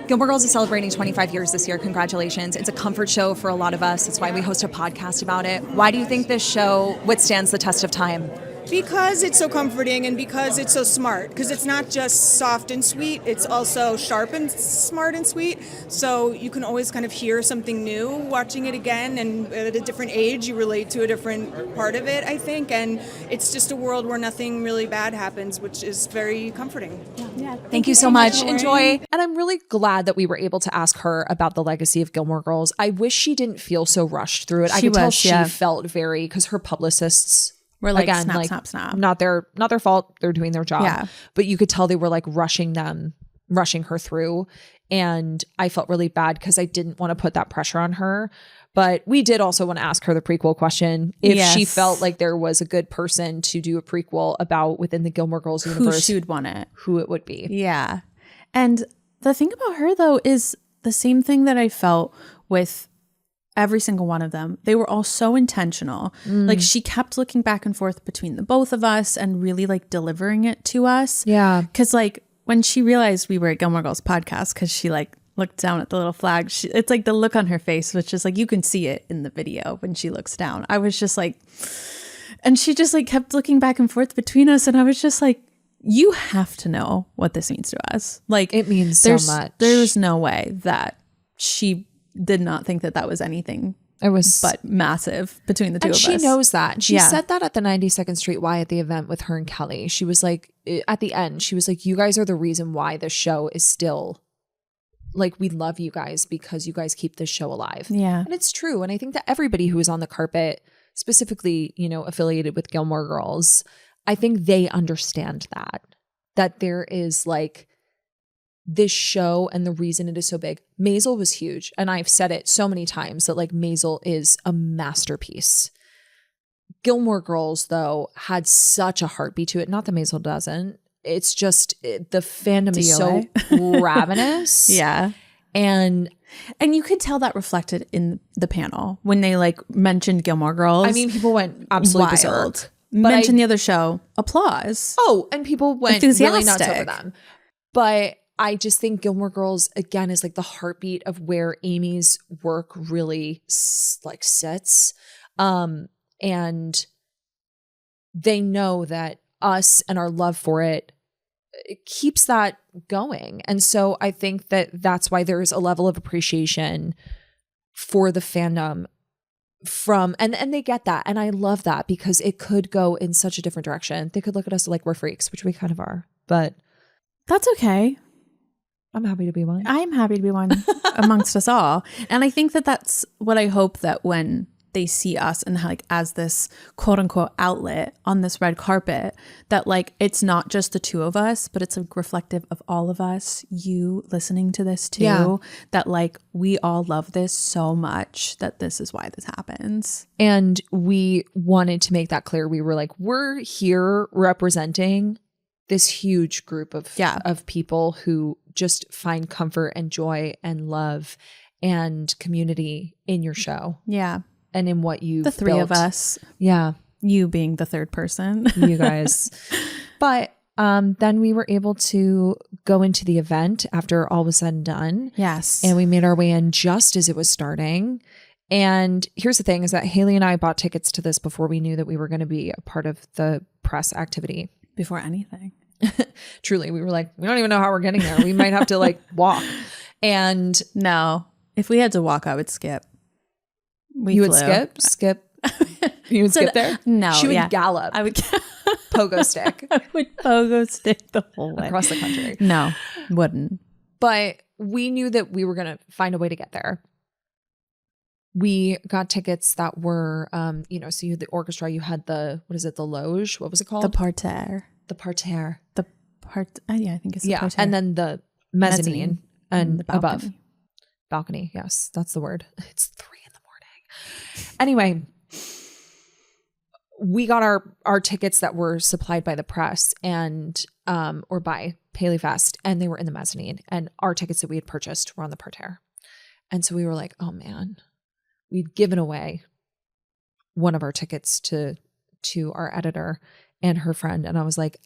Gilmore Girls is celebrating 25 years this year. Congratulations. It's a comfort show for a lot of us. That's why we host a podcast about it. Why do you think this show withstands the test of time? Because it's so comforting and because it's so smart. Because it's not just soft and sweet, it's also sharp and smart and sweet. So you can always kind of hear something new watching it again, and at a different age you relate to a different part of it, I think. And it's just a world where nothing really bad happens, which is very comforting. Yeah. Thank you so much. Enjoy. And I'm really glad that we were able to ask her about the legacy of Gilmore Girls. I wish she didn't feel so rushed through it. I could tell she felt very, because her publicists we're like, again, snap, like, snap, snap. Not their fault. They're doing their job. Yeah. But you could tell they were like rushing her through. And I felt really bad because I didn't want to put that pressure on her. But we did also want to ask her the prequel question. If she felt like there was a good person to do a prequel about within the Gilmore Girls universe. Who she would want it. Who it would be. Yeah. And the thing about her, though, is the same thing that I felt with every single one of them. They were all so intentional. Like, she kept looking back and forth between the both of us and really like delivering it to us. Yeah. Because like when she realized we were at Gilmore Girls podcast, because she like looked down at the little flag, it's like the look on her face, which is like, you can see it in the video when she looks down. I was just like, and she just like kept looking back and forth between us. And I was just like, you have to know what this means to us. Like, it means so much. There's no way that she did not think that was anything. It was but massive between the two of us. And she knows that. She said that at the 92nd Street Y at the event with her and Kelly. She was like, at the end, she was like, you guys are the reason why this show is still, like, we love you guys because you guys keep this show alive. Yeah. And it's true. And I think that everybody who is on the carpet, specifically, you know, affiliated with Gilmore Girls, I think they understand that there is like this show, and the reason it is so big. Maisel was huge. And I've said it so many times that like Maisel is a masterpiece. Gilmore Girls, though, had such a heartbeat to it. Not that Maisel doesn't. It's just the fandom is so ravenous. Yeah. And you could tell that reflected in the panel when they like mentioned Gilmore Girls. I mean, people went absolutely berserk. Mentioned the other show, applause. Oh, and people went really nuts over them. But I just think Gilmore Girls, again, is like the heartbeat of where Amy's work really like sits. And they know that us and our love for it keeps that going. And so I think that that's why there is a level of appreciation for the fandom from, and they get that. And I love that because it could go in such a different direction. They could look at us like we're freaks, which we kind of are, but that's okay. I'm happy to be one. I'm happy to be one amongst us all. And I think that that's what I hope, that when they see us and like as this quote unquote outlet on this red carpet, that like it's not just the two of us, but it's like reflective of all of us, you listening to this too, that like we all love this so much that this is why this happens. And we wanted to make that clear. We were like, we're here representing this huge group of people who just find comfort and joy and love and community in your show. Yeah. And in what you the three built. Of us. Yeah. You being the third person. You guys. But then we were able to go into the event after all was said and done. Yes. And we made our way in just as it was starting. And here's the thing is that Haley and I bought tickets to this before we knew that we were going to be a part of the press activity. Before anything. Truly, we were like, we don't even know how we're getting there. We might have to like walk. And no, if we had to walk, I would skip. You would skip. You would skip there? No. She would gallop. I would pogo stick. I would pogo stick the whole way across the country. No, wouldn't. But we knew that we were going to find a way to get there. We got tickets that were, you know, so you had the orchestra, you had the, what is it, the loge? What was it called? The parterre. Yeah, I think it's the parterre. And then the mezzanine and the balcony. above. Balcony, yes, that's the word. It's 3 a.m. Anyway, we got our tickets that were supplied by the press and or by PaleyFest, and they were in the mezzanine. And our tickets that we had purchased were on the parterre. And so we were like, oh man, we'd given away one of our tickets to our editor. and her friend. And I was like,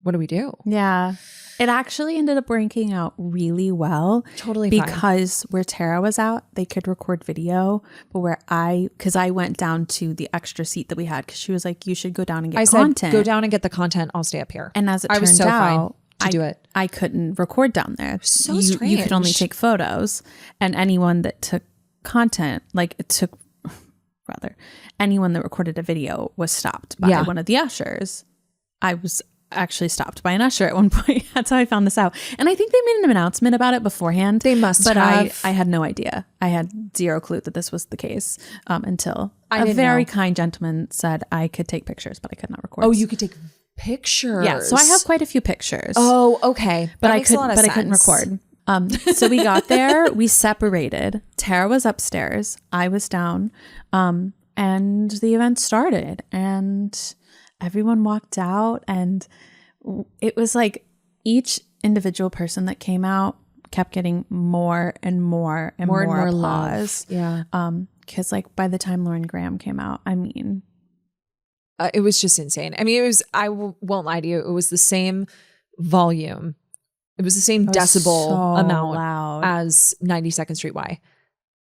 what do we do? Yeah. It actually ended up ranking out really well. Totally because where Tara was out, they could record video, but because I went down to the extra seat that we had, because she was like, you should go down and get content. I said, go down and get the content. I'll stay up here. And as it I was turned so out, fine to do it. I couldn't record down there. So You strange. could only take photos, and anyone that took content, anyone that recorded a video was stopped by one of the ushers. I was actually stopped by an usher at one point. That's how I found this out. And I think they made an announcement about it beforehand. They must but have. I had no idea. I had zero clue that this was the case until I a very know. kind gentleman said I could take pictures, but I could not record. Oh, you could take pictures. Yeah, so I have quite a few pictures. Oh, okay. But I couldn't record. So we got there, we separated. Tara was upstairs, I was down, and the event started, and everyone walked out, and it was like each individual person that came out kept getting more and more and more applause. Love. Yeah. Because like by the time Lauren Graham came out, I mean, it was just insane. I mean, I won't lie to you. It was the same volume. It was the same decibel amount loud as 92nd Street Y.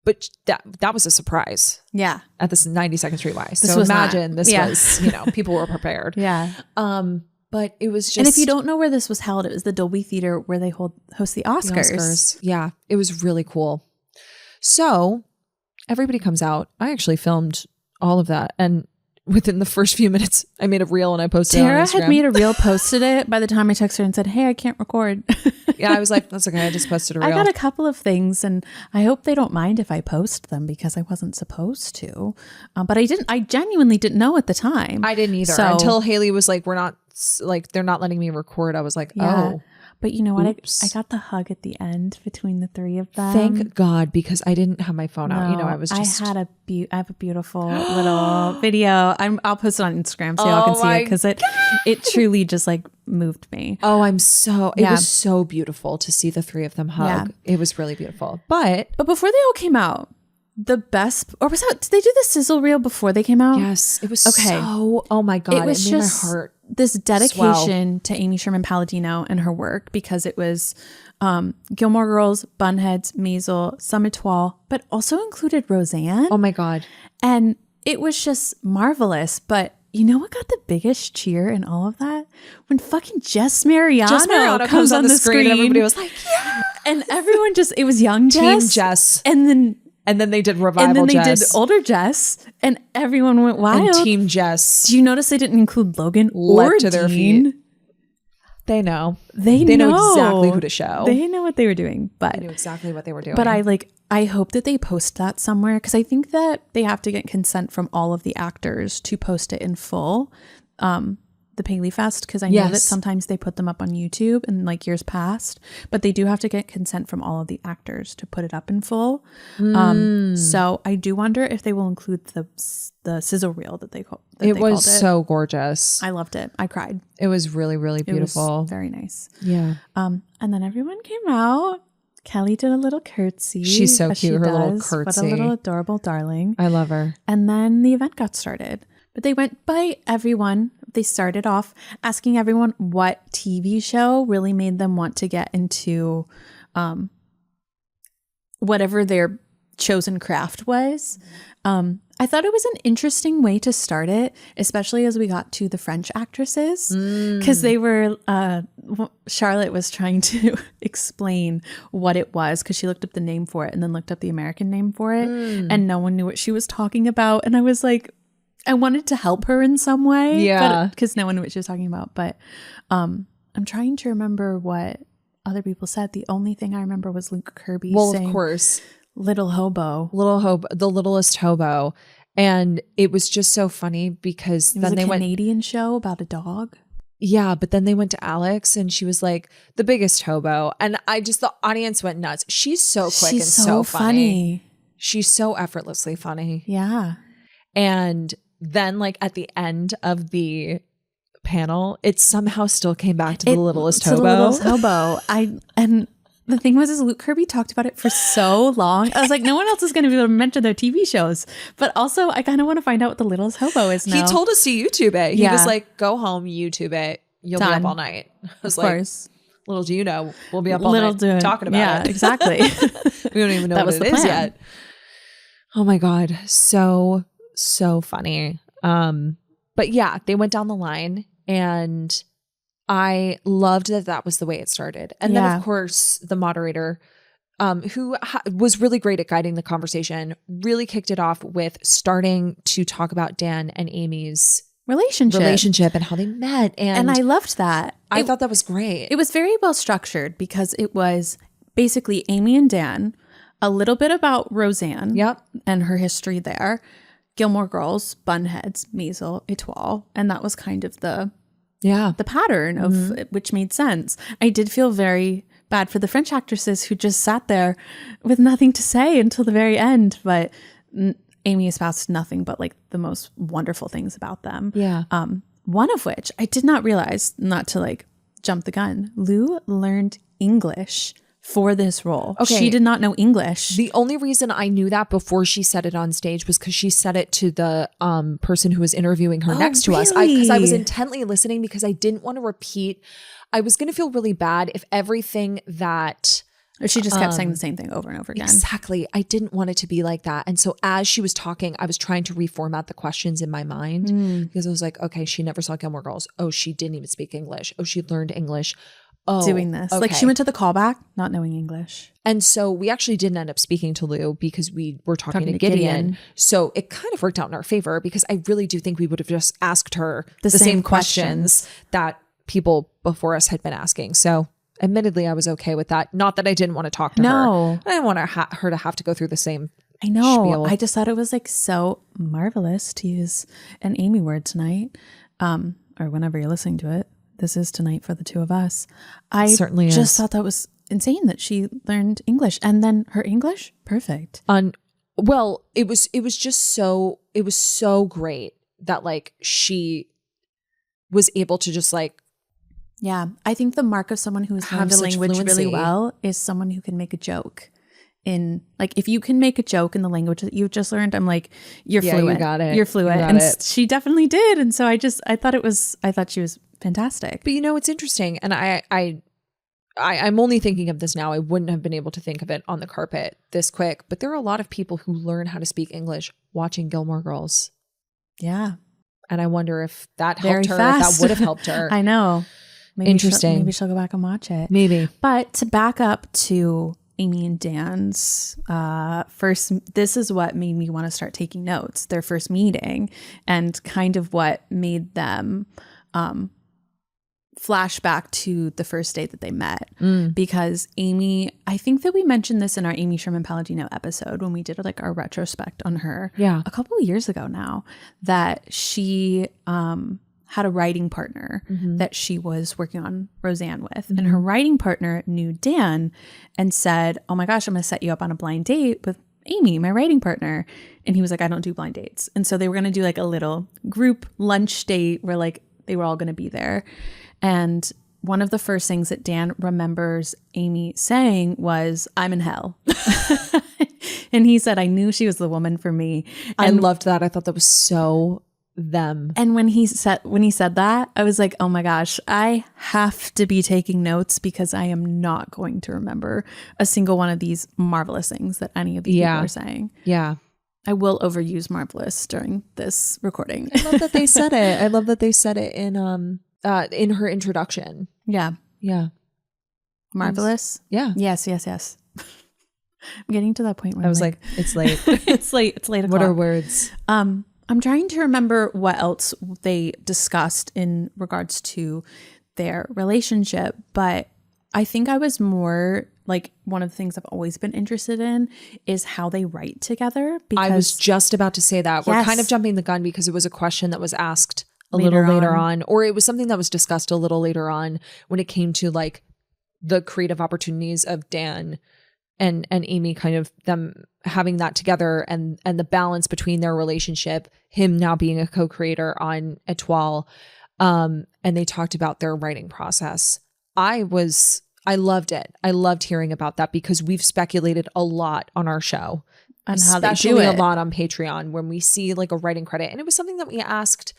But that was a surprise. Yeah. At this 92nd Street Y. This So was imagine not. this Yeah. was, people were prepared. Yeah. But it was just. And if you don't know where this was held, it was the Dolby Theater where they host the Oscars. Yeah. It was really cool. So everybody comes out. I actually filmed all of that. And within the first few minutes, I made a reel and I posted it on Instagram. Tara had made a reel, posted it. By the time I texted her and said, hey, I can't record. Yeah, I was like, that's okay. I just posted a reel. I got a couple of things, and I hope they don't mind if I post them because I wasn't supposed to. But I genuinely didn't know at the time. I didn't either. Until Haley was like, they're not letting me record. I was like, oh. But you know what? Oops. I got the hug at the end between the three of them. Thank God, because I didn't have my phone out. I was just. I have a beautiful little video. I'll post it on Instagram so y'all can see it because it truly just like moved me. Oh, it was so beautiful to see the three of them hug. Yeah. It was really beautiful. But before they all came out, did they do the sizzle reel before they came out? Yes, it was okay. Oh my God, it made my heart this dedication to Amy Sherman-Palladino and her work, because it was Gilmore Girls, Bunheads, Maisel, Some Étoile, but also included Roseanne. Oh my God. And it was just marvelous. But you know what got the biggest cheer in all of that? When fucking Jess Mariano comes on the screen. And everybody was like, yeah. And everyone it was young Jess. Team Jess. And then they did revival And then Jess. they did older Jess, and everyone went wild. And Team Jess. Do you notice they didn't include Logan or to their Dean? feet? They know. They know exactly who to show. They know what they were doing. They knew exactly what they were doing. But I hope that they post that somewhere, because I think that they have to get consent from all of the actors to post it in full. The PaleyFest, because I know that sometimes they put them up on YouTube in like years past, but they do have to get consent from all of the actors to put it up in full. So I do wonder if they will include the sizzle reel that they called it. It was so gorgeous. I loved it. I cried. It was really, really beautiful. It was very nice. Yeah. And then everyone came out. Kelly did a little curtsy. She's so cute. Her little curtsy. What a little adorable darling. I love her. And then the event got started. But they went by everyone. They started off asking everyone what TV show really made them want to get into whatever their chosen craft was. I thought it was an interesting way to start it, especially as we got to the French actresses, because they were, Charlotte was trying to explain what it was, because she looked up the name for it and then looked up the American name for it, and no one knew what she was talking about. And I was like, I wanted to help her in some way, because no one knew what she was talking about. But I'm trying to remember what other people said. The only thing I remember was Luke Kirby saying, of course, Little Hobo, the littlest hobo. And it was just so funny because it was a Canadian show about a dog. Yeah, but then they went to Alex and she was like, the biggest hobo. And the audience went nuts. She's so quick and so funny. She's so effortlessly funny. Yeah. And then like at the end of the panel, it somehow still came back to the littlest hobo. The littlest hobo. the thing was, is Luke Kirby talked about it for so long. I was like, no one else is going to be able to mention their TV shows. But also, I kind of want to find out what The Littlest Hobo is now. He told us to YouTube it. He was like, go home, YouTube it. You'll be up all night. I was like, little do you know, we'll be up all night talking about it. Exactly. We don't even know what it is yet. Oh my God. So funny. But yeah, they went down the line and I loved that was the way it started. And then of course the moderator, who was really great at guiding the conversation, really kicked it off with starting to talk about Dan and Amy's relationship and how they met. And I loved that. I thought that was great. It was very well structured because it was basically Amy and Dan, a little bit about Roseanne and her history there, Gilmore Girls, Bunheads, Maisel, Etoile. And that was kind of the pattern of which made sense. I did feel very bad for the French actresses who just sat there with nothing to say until the very end. But Amy espoused nothing but like the most wonderful things about them. Yeah. One of which I did not realize, not to like jump the gun, Lou learned English for this role. Okay. She did not know English. The only reason I knew that before she said it on stage was because she said it to the person who was interviewing her next to us. Because I was intently listening because I didn't want to repeat. I was going to feel really bad if everything that... She just kept saying the same thing over and over again. Exactly. I didn't want it to be like that. And so as she was talking, I was trying to reformat the questions in my mind because I was like, okay, she never saw Gilmore Girls. Oh, she didn't even speak English. Oh, she learned English. Oh, doing this. Okay. Like she went to the callback, not knowing English. And so we actually didn't end up speaking to Lou because we were talking to Gideon. So it kind of worked out in our favor because I really do think we would have just asked her the same questions that people before us had been asking. So admittedly, I was okay with that. Not that I didn't want to talk to her. I didn't want her to have to go through the same spiel. I just thought it was like so marvelous, to use an Amy word tonight, or whenever you're listening to it. This is tonight for the two of us. I certainly just thought that was insane that she learned English, and then her English, perfect. Well, it was so great that like she was able to just like. Yeah, I think the mark of someone who has learned a language really well is someone who can make a joke. In like, if you can make a joke in the language that you've just learned, I'm like, you're fluent. You got it. You're fluent, and she definitely did. And so I thought she was fantastic. But you know, it's interesting, and I'm only thinking of this now. I wouldn't have been able to think of it on the carpet this quick. But there are a lot of people who learn how to speak English watching Gilmore Girls. Yeah, and I wonder if that helped her. If that would have helped her. I know. Maybe interesting. Maybe she'll go back and watch it. Maybe. But to back up to Amy and Dan's first, this is what made me want to start taking notes, their first meeting, and kind of what made them flash back to the first date that they met. Because Amy, I think that we mentioned this in our Amy Sherman-Palladino episode when we did like our retrospect on her a couple of years ago now, that she had a writing partner that she was working on Roseanne with. And her writing partner knew Dan and said, oh my gosh, I'm going to set you up on a blind date with Amy, my writing partner. And he was like, I don't do blind dates. And so they were going to do like a little group lunch date where like they were all going to be there. And one of the first things that Dan remembers Amy saying was, I'm in hell. And he said, I knew she was the woman for me. I loved that. I thought that was so them. And when he said that, I was like, oh my gosh, I have to be taking notes because I am not going to remember a single one of these marvelous things that any of these people are saying. Yeah. I will overuse marvelous during this recording. I love that they said it. I love that they said it in her introduction. Yeah. Yeah. Marvelous. Yeah. Yes. I'm getting to that point where I was like, it's late. It's late o'clock. What are words? I'm trying to remember what else they discussed in regards to their relationship, but I think I was more like, one of the things I've always been interested in is how they write together. Because I was just about to say that. We're kind of jumping the gun because it was a question that was asked a little later on, or it was something that was discussed a little later on when it came to like the creative opportunities of Dan and Amy, kind of them having that together and the balance between their relationship, him now being a co-creator on Etoile. And they talked about their writing process. I was I loved it. I loved hearing about that because we've speculated a lot on our show. On how they do Especially it. a lot on Patreon when we see like a writing credit. And it was something that we asked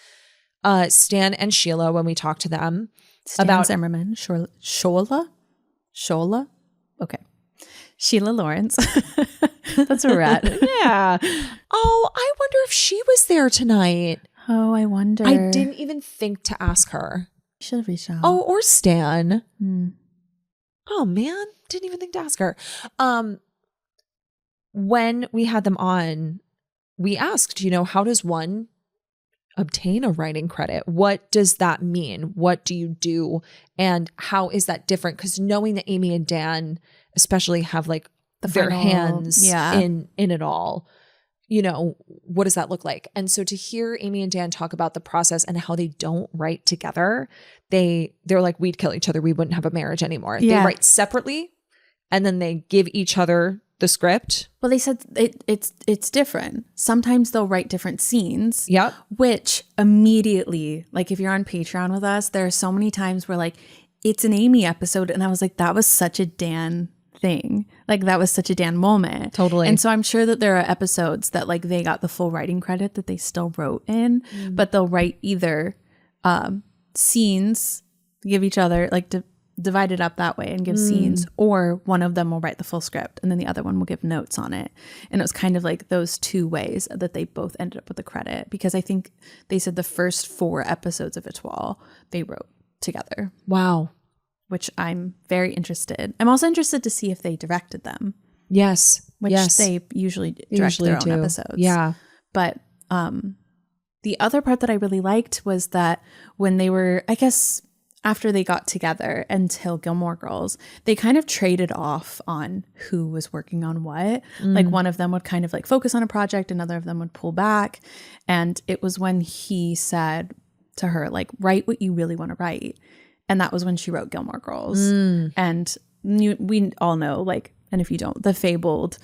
Stan and Sheila when we talked to them Stan Zimmerman, Shola? Okay. Sheila Lawrence. That's a rat. Yeah. Oh, I wonder if she was there tonight. Oh, I wonder. I didn't even think to ask her. Should have reached out. Oh, or Stan. Oh man, didn't even think to ask her. When we had them on, we asked, how does one obtain a writing credit? What does that mean? What do you do? And how is that different? Because knowing that Amy and Dan especially have like their hands in it all, what does that look like? And so to hear Amy and Dan talk about the process and how they don't write together, they're like, we'd kill each other. We wouldn't have a marriage anymore. Yeah. They write separately and then they give each other the script. Well, they said it's different. Sometimes they'll write different scenes. Yep. Which immediately, like if you're on Patreon with us, there are so many times where like it's an Amy episode, and I was like, that was such a Dan thing. Like that was such a Dan moment. Totally. And so I'm sure that there are episodes that like they got the full writing credit that they still wrote in, but they'll write either scenes, give each other like divide it up that way and give scenes, or one of them will write the full script and then the other one will give notes on it. And it was kind of like those two ways that they both ended up with the credit, because I think they said the first 4 episodes of Etoile they wrote together. Wow. Which I'm very interested. I'm also interested to see if they directed them. Yes. Which they usually direct their own episodes. Yeah. But the other part that I really liked was that when they were, I guess, after they got together until Gilmore Girls, they kind of traded off on who was working on what. Like one of them would kind of like focus on a project, another of them would pull back. And it was when he said to her, like, write what you really want to write. And that was when she wrote Gilmore Girls. And we all know, like, and if you don't, the fabled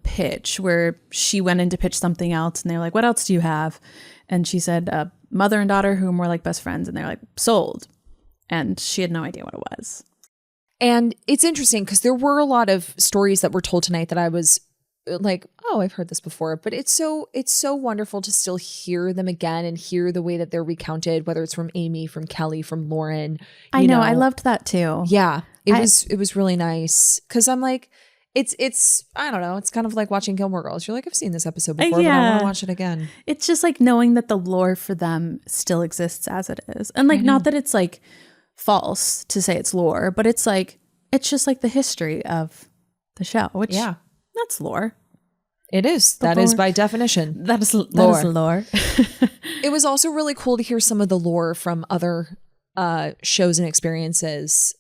pitch where she went in to pitch something else and they're like, what else do you have? And she said, mother and daughter who are more like best friends. And they're like, sold. And she had no idea what it was. And it's interesting because there were a lot of stories that were told tonight that I was like, oh, I've heard this before. But it's so wonderful to still hear them again and hear the way that they're recounted, whether it's from Amy, from Kelly, from Lauren. I know. I loved that too. Yeah. It was really nice because I'm like, it's I don't know. It's kind of like watching Gilmore Girls. You're like, I've seen this episode before, but I want to watch it again. It's just like knowing that the lore for them still exists as it is. And like, not that it's like false to say it's lore, but it's like, it's just like the history of the show, which that's lore. It is. That is by definition. That is lore. It was also really cool to hear some of the lore from other shows and experiences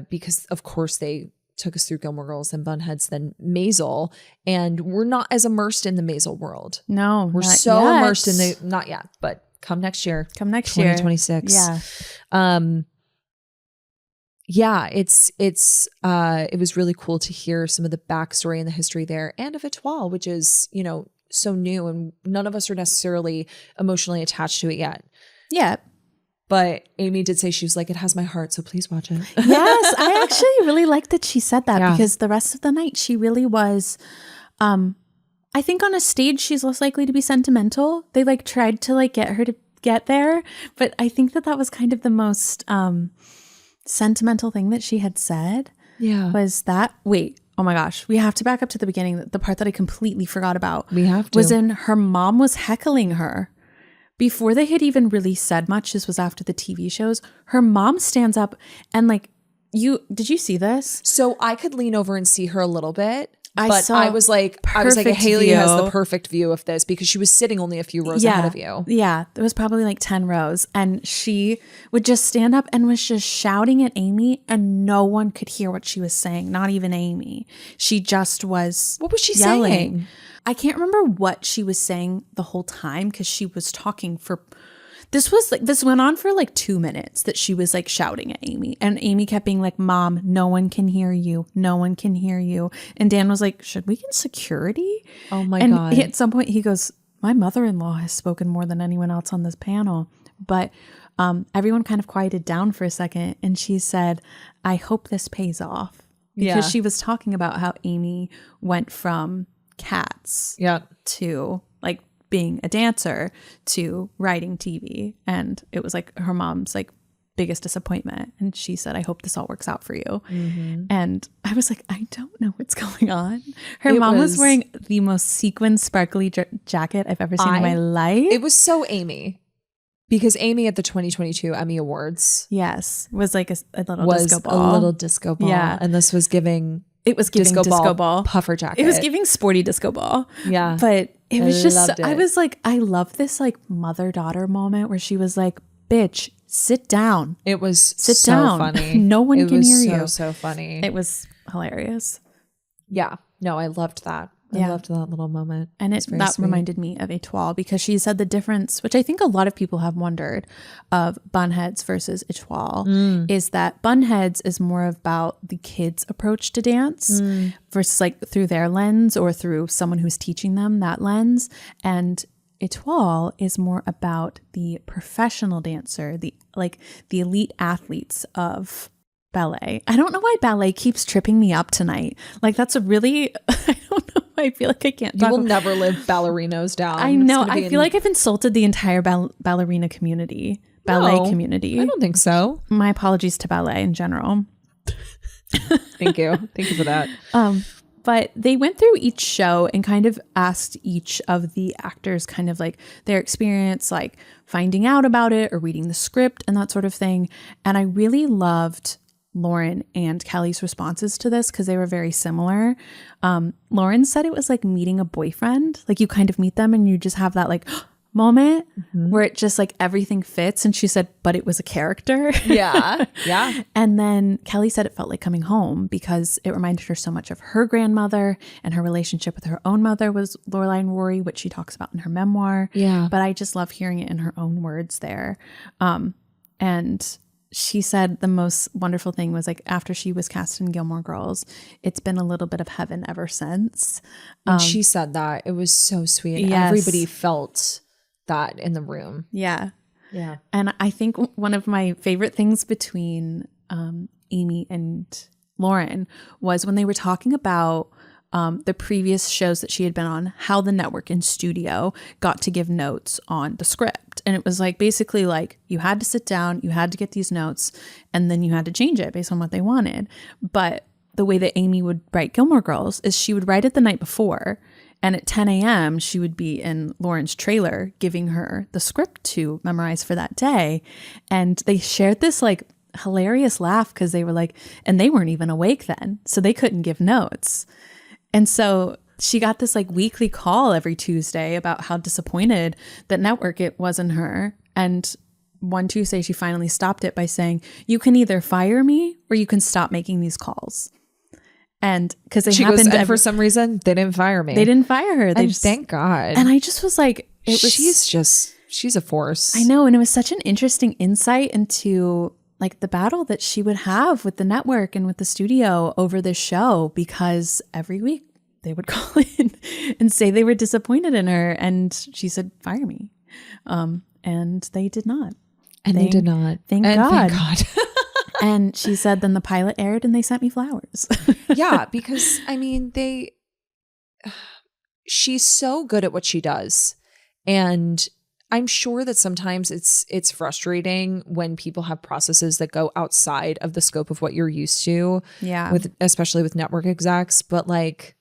because of course they took us through Gilmore Girls and Bunheads, then Maisel, and we're not as immersed in the Maisel world. No, we're so immersed in the, not yet, but come next year. 2026. Yeah. Yeah, it was really cool to hear some of the backstory and the history there, and of Etoile, which is, so new, and none of us are necessarily emotionally attached to it yet. Yeah. But Amy did say, she was like, it has my heart, so please watch it. Yes, I actually really liked that she said that because the rest of the night she really was, I think on a stage she's less likely to be sentimental. They like tried to like get her to get there, but I think that was kind of the most sentimental thing that she had said. Yeah. Was that, wait, oh my gosh, we have to back up to the beginning. The part that I completely forgot about. We have to. Was in her mom was heckling her. Before they had even really said much, this was after the TV shows, her mom stands up and like, did you see this? So I could lean over and see her a little bit. I was like, Haley has the perfect view of this because she was sitting only a few rows ahead of you. Yeah. There was probably like 10 rows. And she would just stand up and was just shouting at Amy and no one could hear what she was saying. Not even Amy. She just was What was she yelling. saying? I can't remember what she was saying the whole time because she was talking for... This went on for like 2 minutes that she was like shouting at Amy. And Amy kept being like, Mom, no one can hear you. No one can hear you. And Dan was like, should we get security? Oh my God. And at some point he goes, my mother-in-law has spoken more than anyone else on this panel. But everyone kind of quieted down for a second. And she said, I hope this pays off. Because she was talking about how Amy went from Cats to like being a dancer to writing TV. And it was like her mom's like biggest disappointment. And she said, I hope this all works out for you. Mm-hmm. And I was like, I don't know what's going on. Her mom was wearing the most sequin sparkly jacket I've ever seen in my life. It was so Amy. Because Amy at the 2022 Emmy Awards, was like a little disco ball. A little disco ball. Yeah. And this was giving... It was giving disco ball puffer jacket. It was giving sporty disco ball. Yeah. But it was just... I was like, I love this like mother-daughter moment where she was like, bitch, sit down. It was sit so down. Funny. No one can hear you. It was so funny. It was hilarious. Yeah. No, I loved that. I loved that little moment. And that reminded me of Etoile because she said the difference, which I think a lot of people have wondered, of Bunheads versus Etoile, is that Bunheads is more about the kids' approach to dance versus like through their lens or through someone who's teaching them that lens. And Etoile is more about the professional dancer, the elite athletes of ballet. I don't know why ballet keeps tripping me up tonight. Like that's a really, I don't know. I feel like I can't talk. You will never live ballerinos down. I know. I feel like I've insulted the entire ballerina community, ballet community. I don't think so. My apologies to ballet in general. Thank you. Thank you for that. But they went through each show and kind of asked each of the actors kind of like their experience, like finding out about it or reading the script and that sort of thing. And I really loved Lauren and Kelly's responses to this because they were very similar. Lauren said it was like meeting a boyfriend. Like you kind of meet them and you just have that like moment where it just like everything fits. And she said, but it was a character. Yeah. Yeah. And then Kelly said it felt like coming home because it reminded her so much of her grandmother and her relationship with her own mother was Lorelai and Rory, which she talks about in her memoir. Yeah. But I just love hearing it in her own words there. And she said the most wonderful thing was like after she was cast in Gilmore Girls, it's been a little bit of heaven ever since. When she said that, it was so sweet. Yes. Everybody felt that in the room. Yeah. Yeah. And I think one of my favorite things between Amy and Lauren was when they were talking about the previous shows that she had been on, how the network and studio got to give notes on the script. And it was like, basically like you had to sit down, you had to get these notes, and then you had to change it based on what they wanted. But the way that Amy would write Gilmore Girls is she would write it the night before. And at 10 a.m., she would be in Lauren's trailer giving her the script to memorize for that day. And they shared this like hilarious laugh because they were like, and they weren't even awake then, so they couldn't give notes. And so she got this like weekly call every Tuesday about how disappointed that network it wasn't her. And one Tuesday, she finally stopped it by saying, you can either fire me or you can stop making these calls. And because they happened and for some reason, they didn't fire me. They didn't fire her. They just, thank God. And I just was like, she's a force. I know. And it was such an interesting insight into like the battle that she would have with the network and with the studio over this show, because every week they would call in and say they were disappointed in her. And she said, fire me. And they did not. And they did not. Thank God. And she said, then the pilot aired and they sent me flowers. Yeah, because I mean, she's so good at what she does. And I'm sure that sometimes it's frustrating when people have processes that go outside of the scope of what you're used to. Yeah. Especially with network execs. But like,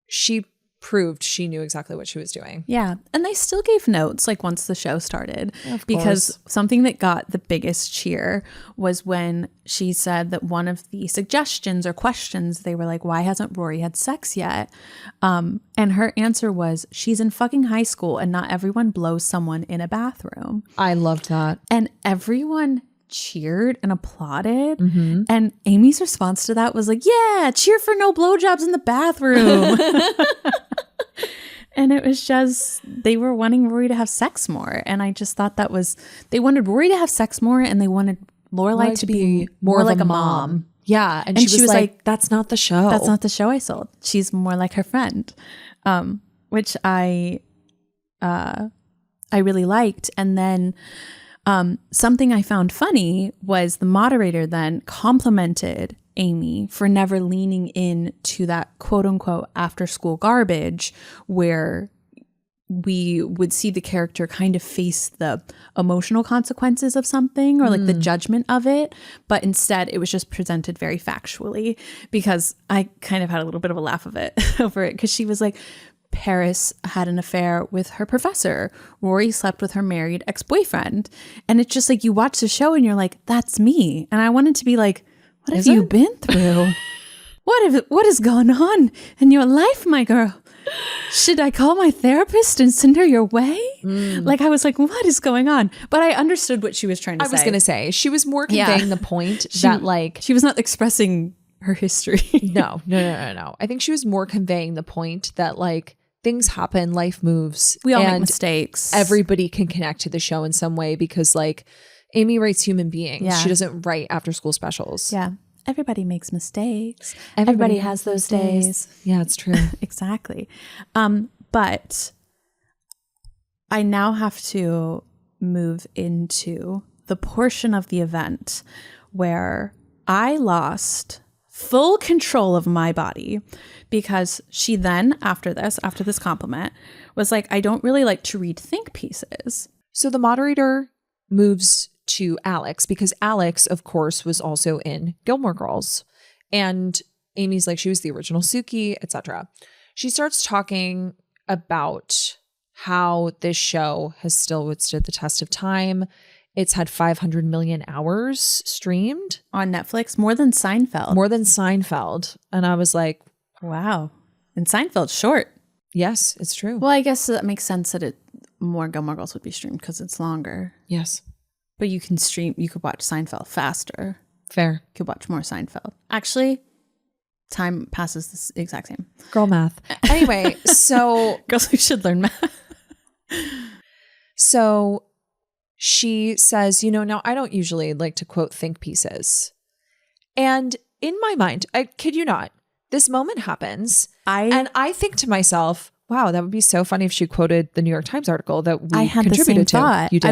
she proved she knew exactly what she was doing. Yeah. And they still gave notes like once the show started, because something that got the biggest cheer was when she said that one of the suggestions or questions, they were like, why hasn't Rory had sex yet? And her answer was, she's in fucking high school and not everyone blows someone in a bathroom. I loved that. And everyone cheered and applauded. Mm-hmm. And Amy's response to that was like, yeah, cheer for no blowjobs in the bathroom. And it was just, they were wanting Rory to have sex more. And I just thought that was, they wanted Rory to have sex more and they wanted Lorelai to be more like a mom. Yeah. And she was like, that's not the show. That's not the show I sold. She's more like her friend. Which I really liked. And then Something I found funny was the moderator then complimented Amy for never leaning in to that quote unquote after school garbage where we would see the character kind of face the emotional consequences of something or like the judgment of it. But instead it was just presented very factually, because I kind of had a little bit of a laugh of it over it. Cause she was like, Paris had an affair with her professor. Rory slept with her married ex-boyfriend. And it's just like, you watch the show and you're like, that's me. And I wanted to be like, what have you been through? What has gone on in your life, my girl? Should I call my therapist and send her your way? Like, I was like, what is going on? But I understood what she was trying to say. I was going to say, she was more conveying the point that like... She was not expressing her history. No. I think she was more conveying the point that like, things happen, life moves. We all make mistakes. Everybody can connect to the show in some way because like Amy writes human beings. Yeah. She doesn't write after school specials. Yeah. Everybody makes mistakes. Everybody has those days. Yeah, it's true. Exactly. But I now have to move into the portion of the event where I lost full control of my body, because she then, after this compliment, was like, I don't really like to read think pieces. So the moderator moves to Alex, because Alex, of course, was also in Gilmore Girls. And Amy's like, she was the original Suki, etc. She starts talking about how this show has still withstood the test of time. It's had 500 million hours streamed on Netflix, more than Seinfeld. And I was like, wow. And Seinfeld's short. Yes, it's true. Well, I guess that makes sense that more Gilmore Girls would be streamed because it's longer. Yes. But you could watch Seinfeld faster. Fair. You could watch more Seinfeld. Actually, time passes the exact same. Girl math. Anyway, so... Girls who should learn math. So she says, now I don't usually like to quote think pieces. And in my mind, I kid you not, this moment happens. And I think to myself, wow, that would be so funny if she quoted the New York Times article that we contributed to. Thought. You did?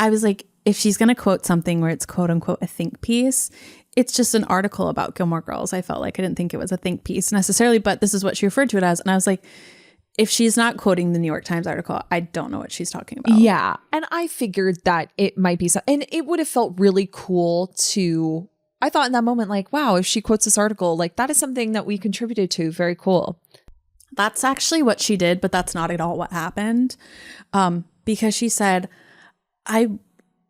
I was like, if she's going to quote something where it's quote unquote a think piece, it's just an article about Gilmore Girls. I felt like I didn't think it was a think piece necessarily, but this is what she referred to it as. And I was like, if she's not quoting the New York Times article, I don't know what she's talking about. Yeah. And I figured that it might be and it would have felt really cool to, I thought in that moment, like, wow, if she quotes this article, like that is something that we contributed to. Very cool. That's actually what she did, but that's not at all what happened. Because she said, I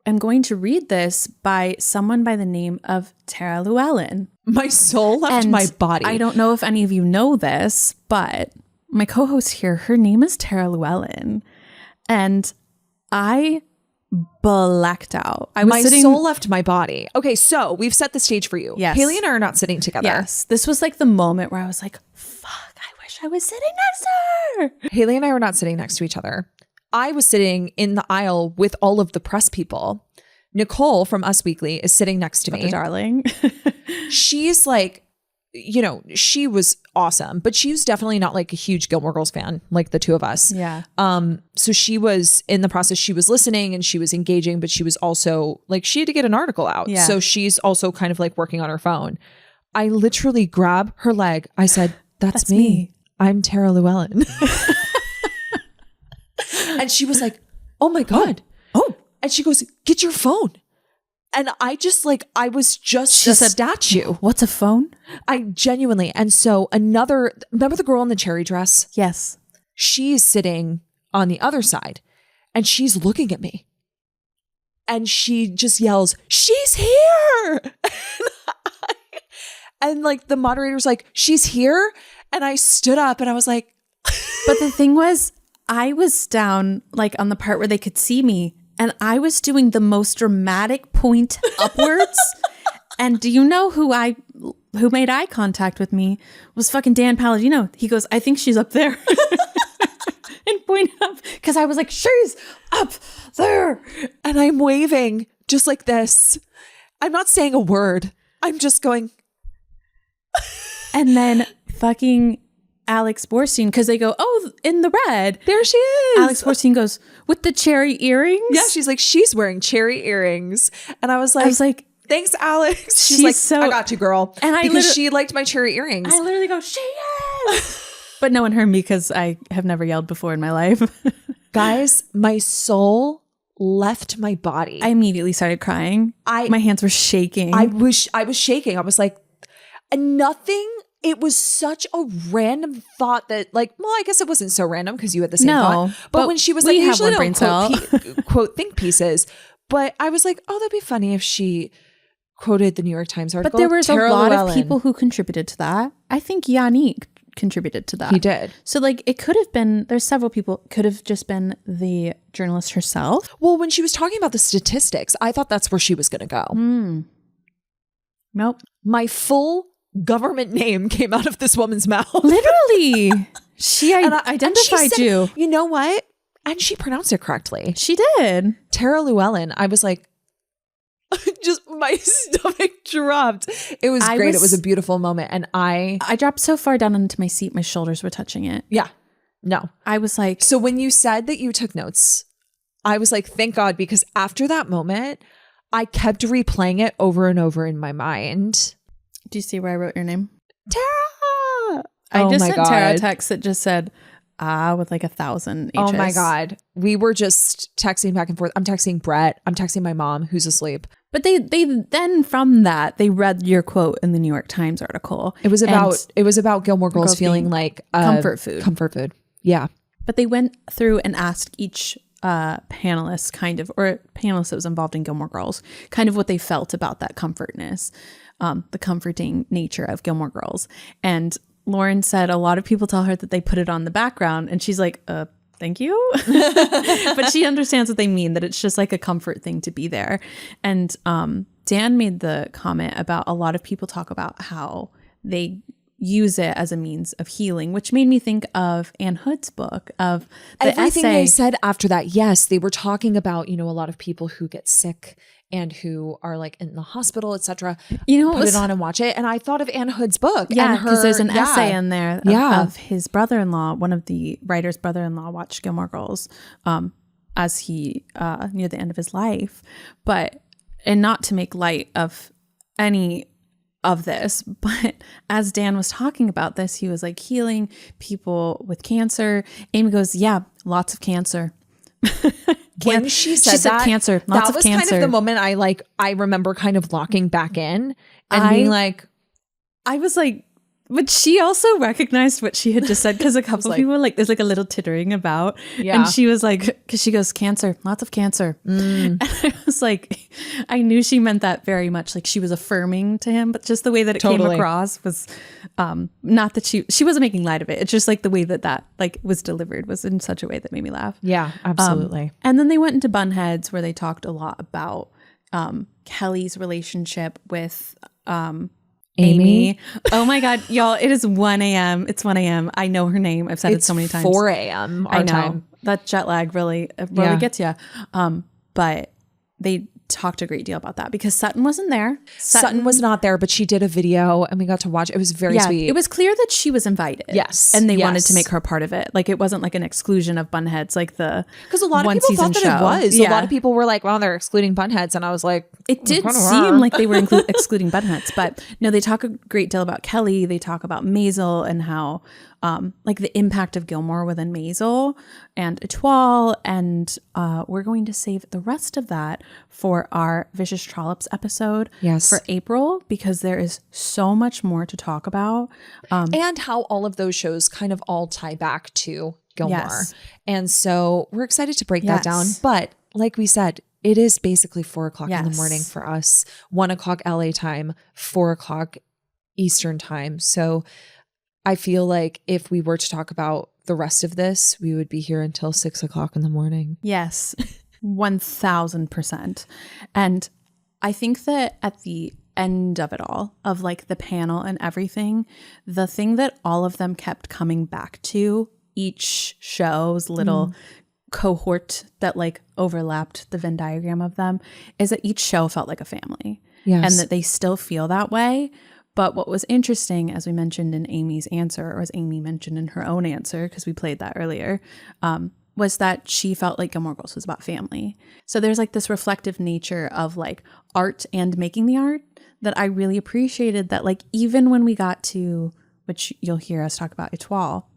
am going to read this by someone by the name of Tara Llewellyn. My soul left my body. I don't know if any of you know this, but my co-host here, her name is Tara Llewellyn. And I blacked out. My soul left my body. Okay, so we've set the stage for you. Yes. Paley and I are not sitting together. Yes. This was like the moment where I was like, fuck, I wish I was sitting next to her. Haley and I were not sitting next to each other. I was sitting in the aisle with all of the press people. Nicole from Us Weekly is sitting next to me. Darling. She's like, she was awesome, but she was definitely not like a huge Gilmore Girls fan, like the two of us. Yeah. So she was in the process, she was listening and she was engaging, but she was also like, she had to get an article out. Yeah. So she's also kind of like working on her phone. I literally grab her leg. I said, that's me. I'm Tara Llewellyn. And she was like, oh my God. Oh. And she goes, get your phone. And I just like, I was just a statue. What's a phone? I genuinely. And so remember the girl in the cherry dress? Yes. She's sitting on the other side and she's looking at me. And she just yells, she's here. And like the moderator's like, she's here. And I stood up and I was like, but the thing was, I was down like on the part where they could see me and I was doing the most dramatic point upwards. And do you know who made eye contact with me was fucking Dan Palladino. He goes, I think she's up there. And pointed up because I was like, she's up there. And I'm waving just like this. I'm not saying a word. I'm just going. And then fucking Alex Borstein, because they go, oh, in the red. There she is. Alex Borstein goes, with the cherry earrings? Yeah, she's like, she's wearing cherry earrings. And I was like, thanks, Alex. She's like, I got you, girl. And because she liked my cherry earrings. I literally go, she is. But no one heard me because I have never yelled before in my life. Guys, my soul left my body. I immediately started crying. My hands were shaking. I was shaking. I was like, nothing. It was such a random thought that, like, well, I guess it wasn't so random because you had the same thought. But when she was like, usually don't quote think pieces. But I was like, oh, that'd be funny if she quoted the New York Times article. But there was a lot of people who contributed to that. I think Yannick contributed to that. He did. So like it could have been, there's several people, could have just been the journalist herself. Well, when she was talking about the statistics, I thought that's where she was going to go. Nope. My full government name came out of this woman's mouth. Literally. She identified you. You know what? And she pronounced it correctly. She did. Tara Llewellyn. I was like, just my stomach dropped. It was great. It was a beautiful moment. And I dropped so far down into my seat, my shoulders were touching it. Yeah. No. I was like. So when you said that you took notes, I was like, thank God, because after that moment, I kept replaying it over and over in my mind. Do you see where I wrote your name? Tara. I just sent Tara a text that just said, with like 1,000 H's. Oh my God. We were just texting back and forth. I'm texting Brett. I'm texting my mom who's asleep. But they then from that, they read your quote in the New York Times article. It was about Gilmore Girls feeling like comfort food. Comfort food. Yeah. But they went through and asked each panelist panelist that was involved in Gilmore Girls, kind of what they felt about that comfortness, the comforting nature of Gilmore Girls. And Lauren said a lot of people tell her that they put it on the background, and she's like, thank you. But she understands what they mean, that it's just like a comfort thing to be there. And Dan made the comment about a lot of people talk about how they use it as a means of healing, which made me think of Anne Hood's book, of the everything essay. They said after that. Yes, they were talking about, a lot of people who get sick and who are like in the hospital, etc. Put it on and watch it. And I thought of Anne Hood's book. Yeah, because there's an essay in there of his brother-in-law. One of the writer's brother-in-law watched Gilmore Girls as he near the end of his life. And not to make light of any of this, but as Dan was talking about this, he was like healing people with cancer. Amy goes, yeah, lots of cancer. When she said that, cancer, lots of cancer. That was kind of the moment I remember kind of locking back in and being like, I was like, but she also recognized what she had just said, because a couple of people there's like a little tittering about, and she was like, because she goes, cancer, lots of cancer. And I was like, I knew she meant that very much, like she was affirming to him, but just the way that it came across was not that she wasn't making light of it. It's just like the way that like was delivered was in such a way that made me laugh. Yeah, absolutely. And then they went into Bunheads, where they talked a lot about Kelly's relationship with Amy. Oh my God, y'all, it is 1 a.m. It's 1 a.m. I know her name. I've said it so many times. 4 a.m. our time. That jet lag really gets you. But they talked a great deal about that because Sutton wasn't there. Sutton was not there, but she did a video and we got to watch. It was very sweet. It was clear that she was invited. Yes. And they wanted to make her part of it. Like it wasn't like an exclusion of Bunheads, like the because a lot of people thought that it was. Yeah. A lot of people were like, well, they're excluding Bunheads. And I was like, it did seem like they were excluding Bunheads. But no, they talk a great deal about Kelly. They talk about Maisel and how like the impact of Gilmore within Maisel and Etoile. And we're going to save the rest of that for our Vicious Trollops episode for April, because there is so much more to talk about. And how all of those shows kind of all tie back to Gilmore. Yes. And so we're excited to break that down. But like we said, it is basically 4 o'clock in the morning for us, 1 o'clock LA time, 4 o'clock Eastern time. So I feel like if we were to talk about the rest of this, we would be here until 6 o'clock in the morning. Yes, 1000%. And I think that at the end of it all, of like the panel and everything, the thing that all of them kept coming back to, each show's little cohort that like overlapped the Venn diagram of them, is that each show felt like a family. Yes. And that they still feel that way. But what was interesting, as we mentioned in Amy's answer, or as Amy mentioned in her own answer, because we played that earlier, was that she felt like Gilmore Girls was about family. So there's like this reflective nature of like art and making the art that I really appreciated, that like even when we got to, which you'll hear us talk about Etoile,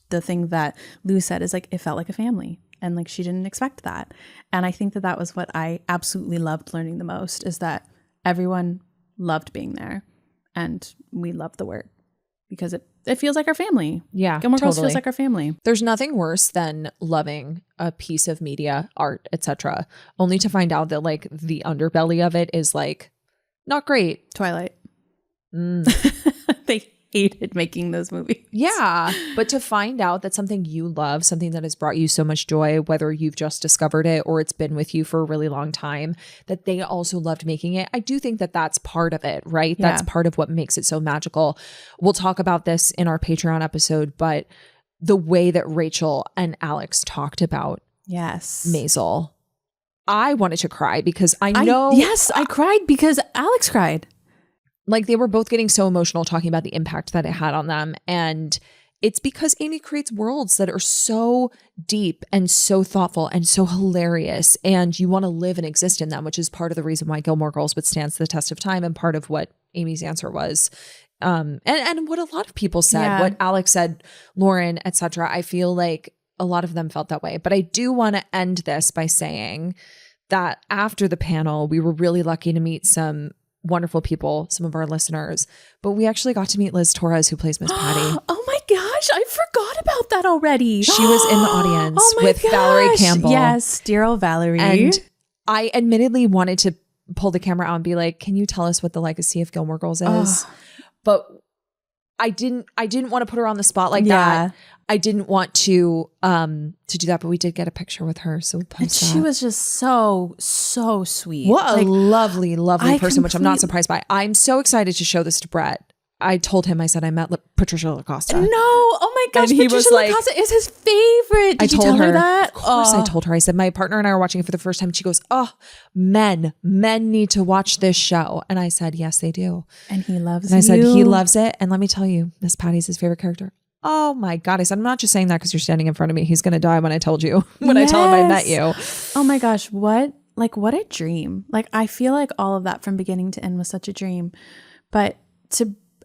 the thing that Lou said is like, it felt like a family. And like she didn't expect that. And I think that that was what I absolutely loved learning the most, is that everyone loved being there and we loved the work because it feels like our family. Yeah, Gilmore Girls feels like our family. There's nothing worse than loving a piece of media, art, etc., only to find out that like the underbelly of it is like not great. Twilight. They hated making those movies. Yeah, but to find out that something you love, something that has brought you so much joy, whether you've just discovered it or it's been with you for a really long time, that they also loved making it. I do think that that's part of it, right? Yeah. That's part of what makes it so magical. We'll talk about this in our Patreon episode, but the way that Rachel and Alex talked about Maisel, I wanted to cry because I know. I cried because Alex cried. Like they were both getting so emotional talking about the impact that it had on them. And it's because Amy creates worlds that are so deep and so thoughtful and so hilarious. And you want to live and exist in them, which is part of the reason why Gilmore Girls withstands the test of time and part of what Amy's answer was. And what a lot of people said, what Alex said, Lauren, etc. I feel like a lot of them felt that way. But I do want to end this by saying that after the panel, we were really lucky to meet some wonderful people, some of our listeners, but we actually got to meet Liz Torres, who plays Miss Patty. Oh my gosh, I forgot about that already. She was in the audience with Valerie Campbell. Yes, dear old Valerie. And I admittedly wanted to pull the camera out and be like, can you tell us what the legacy of Gilmore Girls is? But I didn't want to put her on the spot like that. I didn't want to do that, but we did get a picture with her, so we'll post that. She was just so sweet. What a lovely person, which I'm not surprised by. I'm so excited to show this to Brett. I told him, I said, I met Patricia LaCosta. No, oh my gosh, and Patricia LaCosta is his favorite. Did you tell her that? Of course I told her. I said, my partner and I are watching it for the first time. She goes, oh, men need to watch this show. And I said, yes, they do. And he loves it. And I said, he loves it. And let me tell you, Miss Patty's his favorite character. Oh my God. I said, I'm not just saying that because you're standing in front of me. He's going to die when I told you, when I tell him I met you. Oh my gosh. What a dream. Like, I feel like all of that from beginning to end was such a dream. But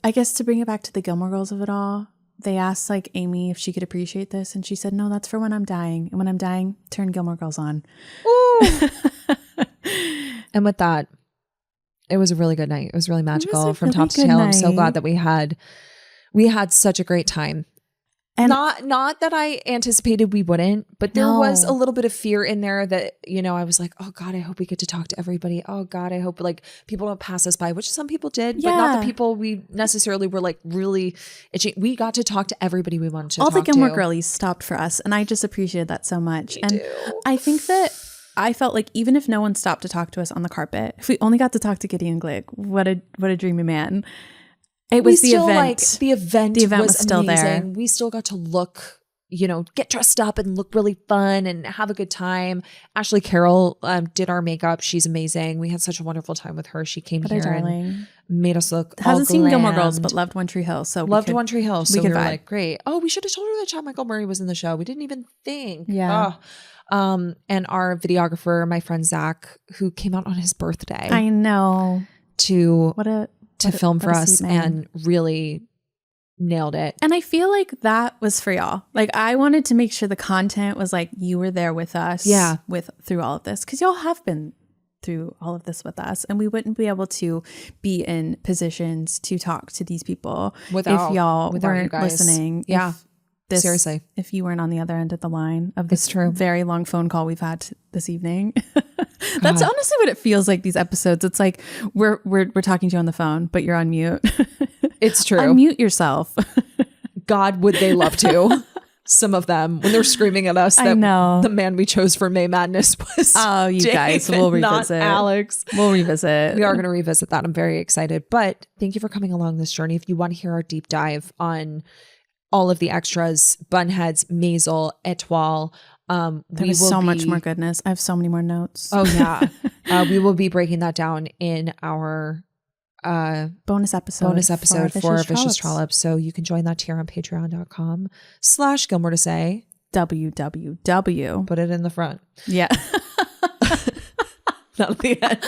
I guess to bring it back to the Gilmore Girls of it all, they asked like Amy if she could appreciate this. And she said, no, that's for when I'm dying. And when I'm dying, turn Gilmore Girls on. Ooh. And with that, it was a really good night. It was really magical from top to tail. I'm so glad that we had such a great time. And not that I anticipated we wouldn't, but there was a little bit of fear in there that, I was like, oh God, I hope we get to talk to everybody. Oh God, I hope like people don't pass us by, which some people did, but not the people we necessarily were like really itchy. We got to talk to everybody we wanted to talk to. All the Gilmore girlies stopped for us, and I just appreciated that so much. I think that I felt like even if no one stopped to talk to us on the carpet, if we only got to talk to Gideon Glick, what a dreamy man. It was the event. The event was still amazing. there. We still got to look, get dressed up and look really fun and have a good time. Ashley Carroll did our makeup. She's amazing. We had such a wonderful time with her. She came here and made us look Hasn't seen Gilmore Girls, but loved One Tree Hill. So loved One Tree Hill. So we were like, great. Oh, we should have told her that Chad Michael Murray was in the show. We didn't even think. Yeah. And our videographer, my friend Zach, who came out on his birthday. I know. To film for us and really nailed it. And I feel like that was for y'all. Like, I wanted to make sure the content was like, you were there with us through all of this, because y'all have been through all of this with us, and we wouldn't be able to be in positions to talk to these people if y'all weren't listening. Yeah. Seriously, if you weren't on the other end of the line of this very long phone call we've had this evening. That's honestly what it feels like, these episodes. It's like we're talking to you on the phone, but you're on mute. It's true. Unmute yourself. God, would they love to? Some of them, when they're screaming at us that the man we chose for May Madness was Dave, guys, we'll revisit. Not Alex. We'll revisit. We are going to revisit that. I'm very excited. But thank you for coming along this journey. If you want to hear our deep dive on all of the extras, Bunheads, Maisel, Etoile. There's so much more goodness. I have so many more notes. Oh yeah. We will be breaking that down in our bonus episode for our Vicious Trollops. So you can join that tier on patreon.com/Gilmore to say. www. Put it in the front. Yeah. Not at the end.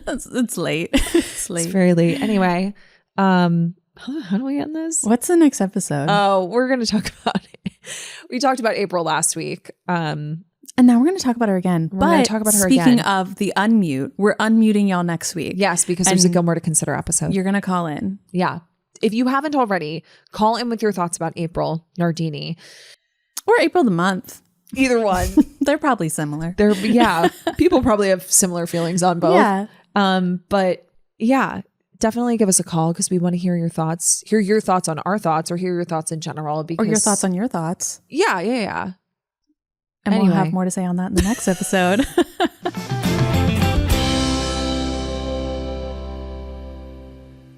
It's late. It's late. It's very late. Anyway, how do we end this? What's the next episode? Oh, we're going to talk about it. We talked about April last week. And now we're going to talk about her again. We're going to talk about her speaking again. of the unmute, we're unmuting y'all next week. Yes, because there's a Gilmore to Consider episode. You're going to call in. Yeah. If you haven't already, call in with your thoughts about April Nardini. Or April the month. Either one. They're probably similar. People probably have similar feelings on both. Yeah. But yeah, definitely give us a call because we want to hear your thoughts. Hear your thoughts on our thoughts, or hear your thoughts in general. Because, or your thoughts on your thoughts. Yeah. And we'll have more to say on that in the next episode.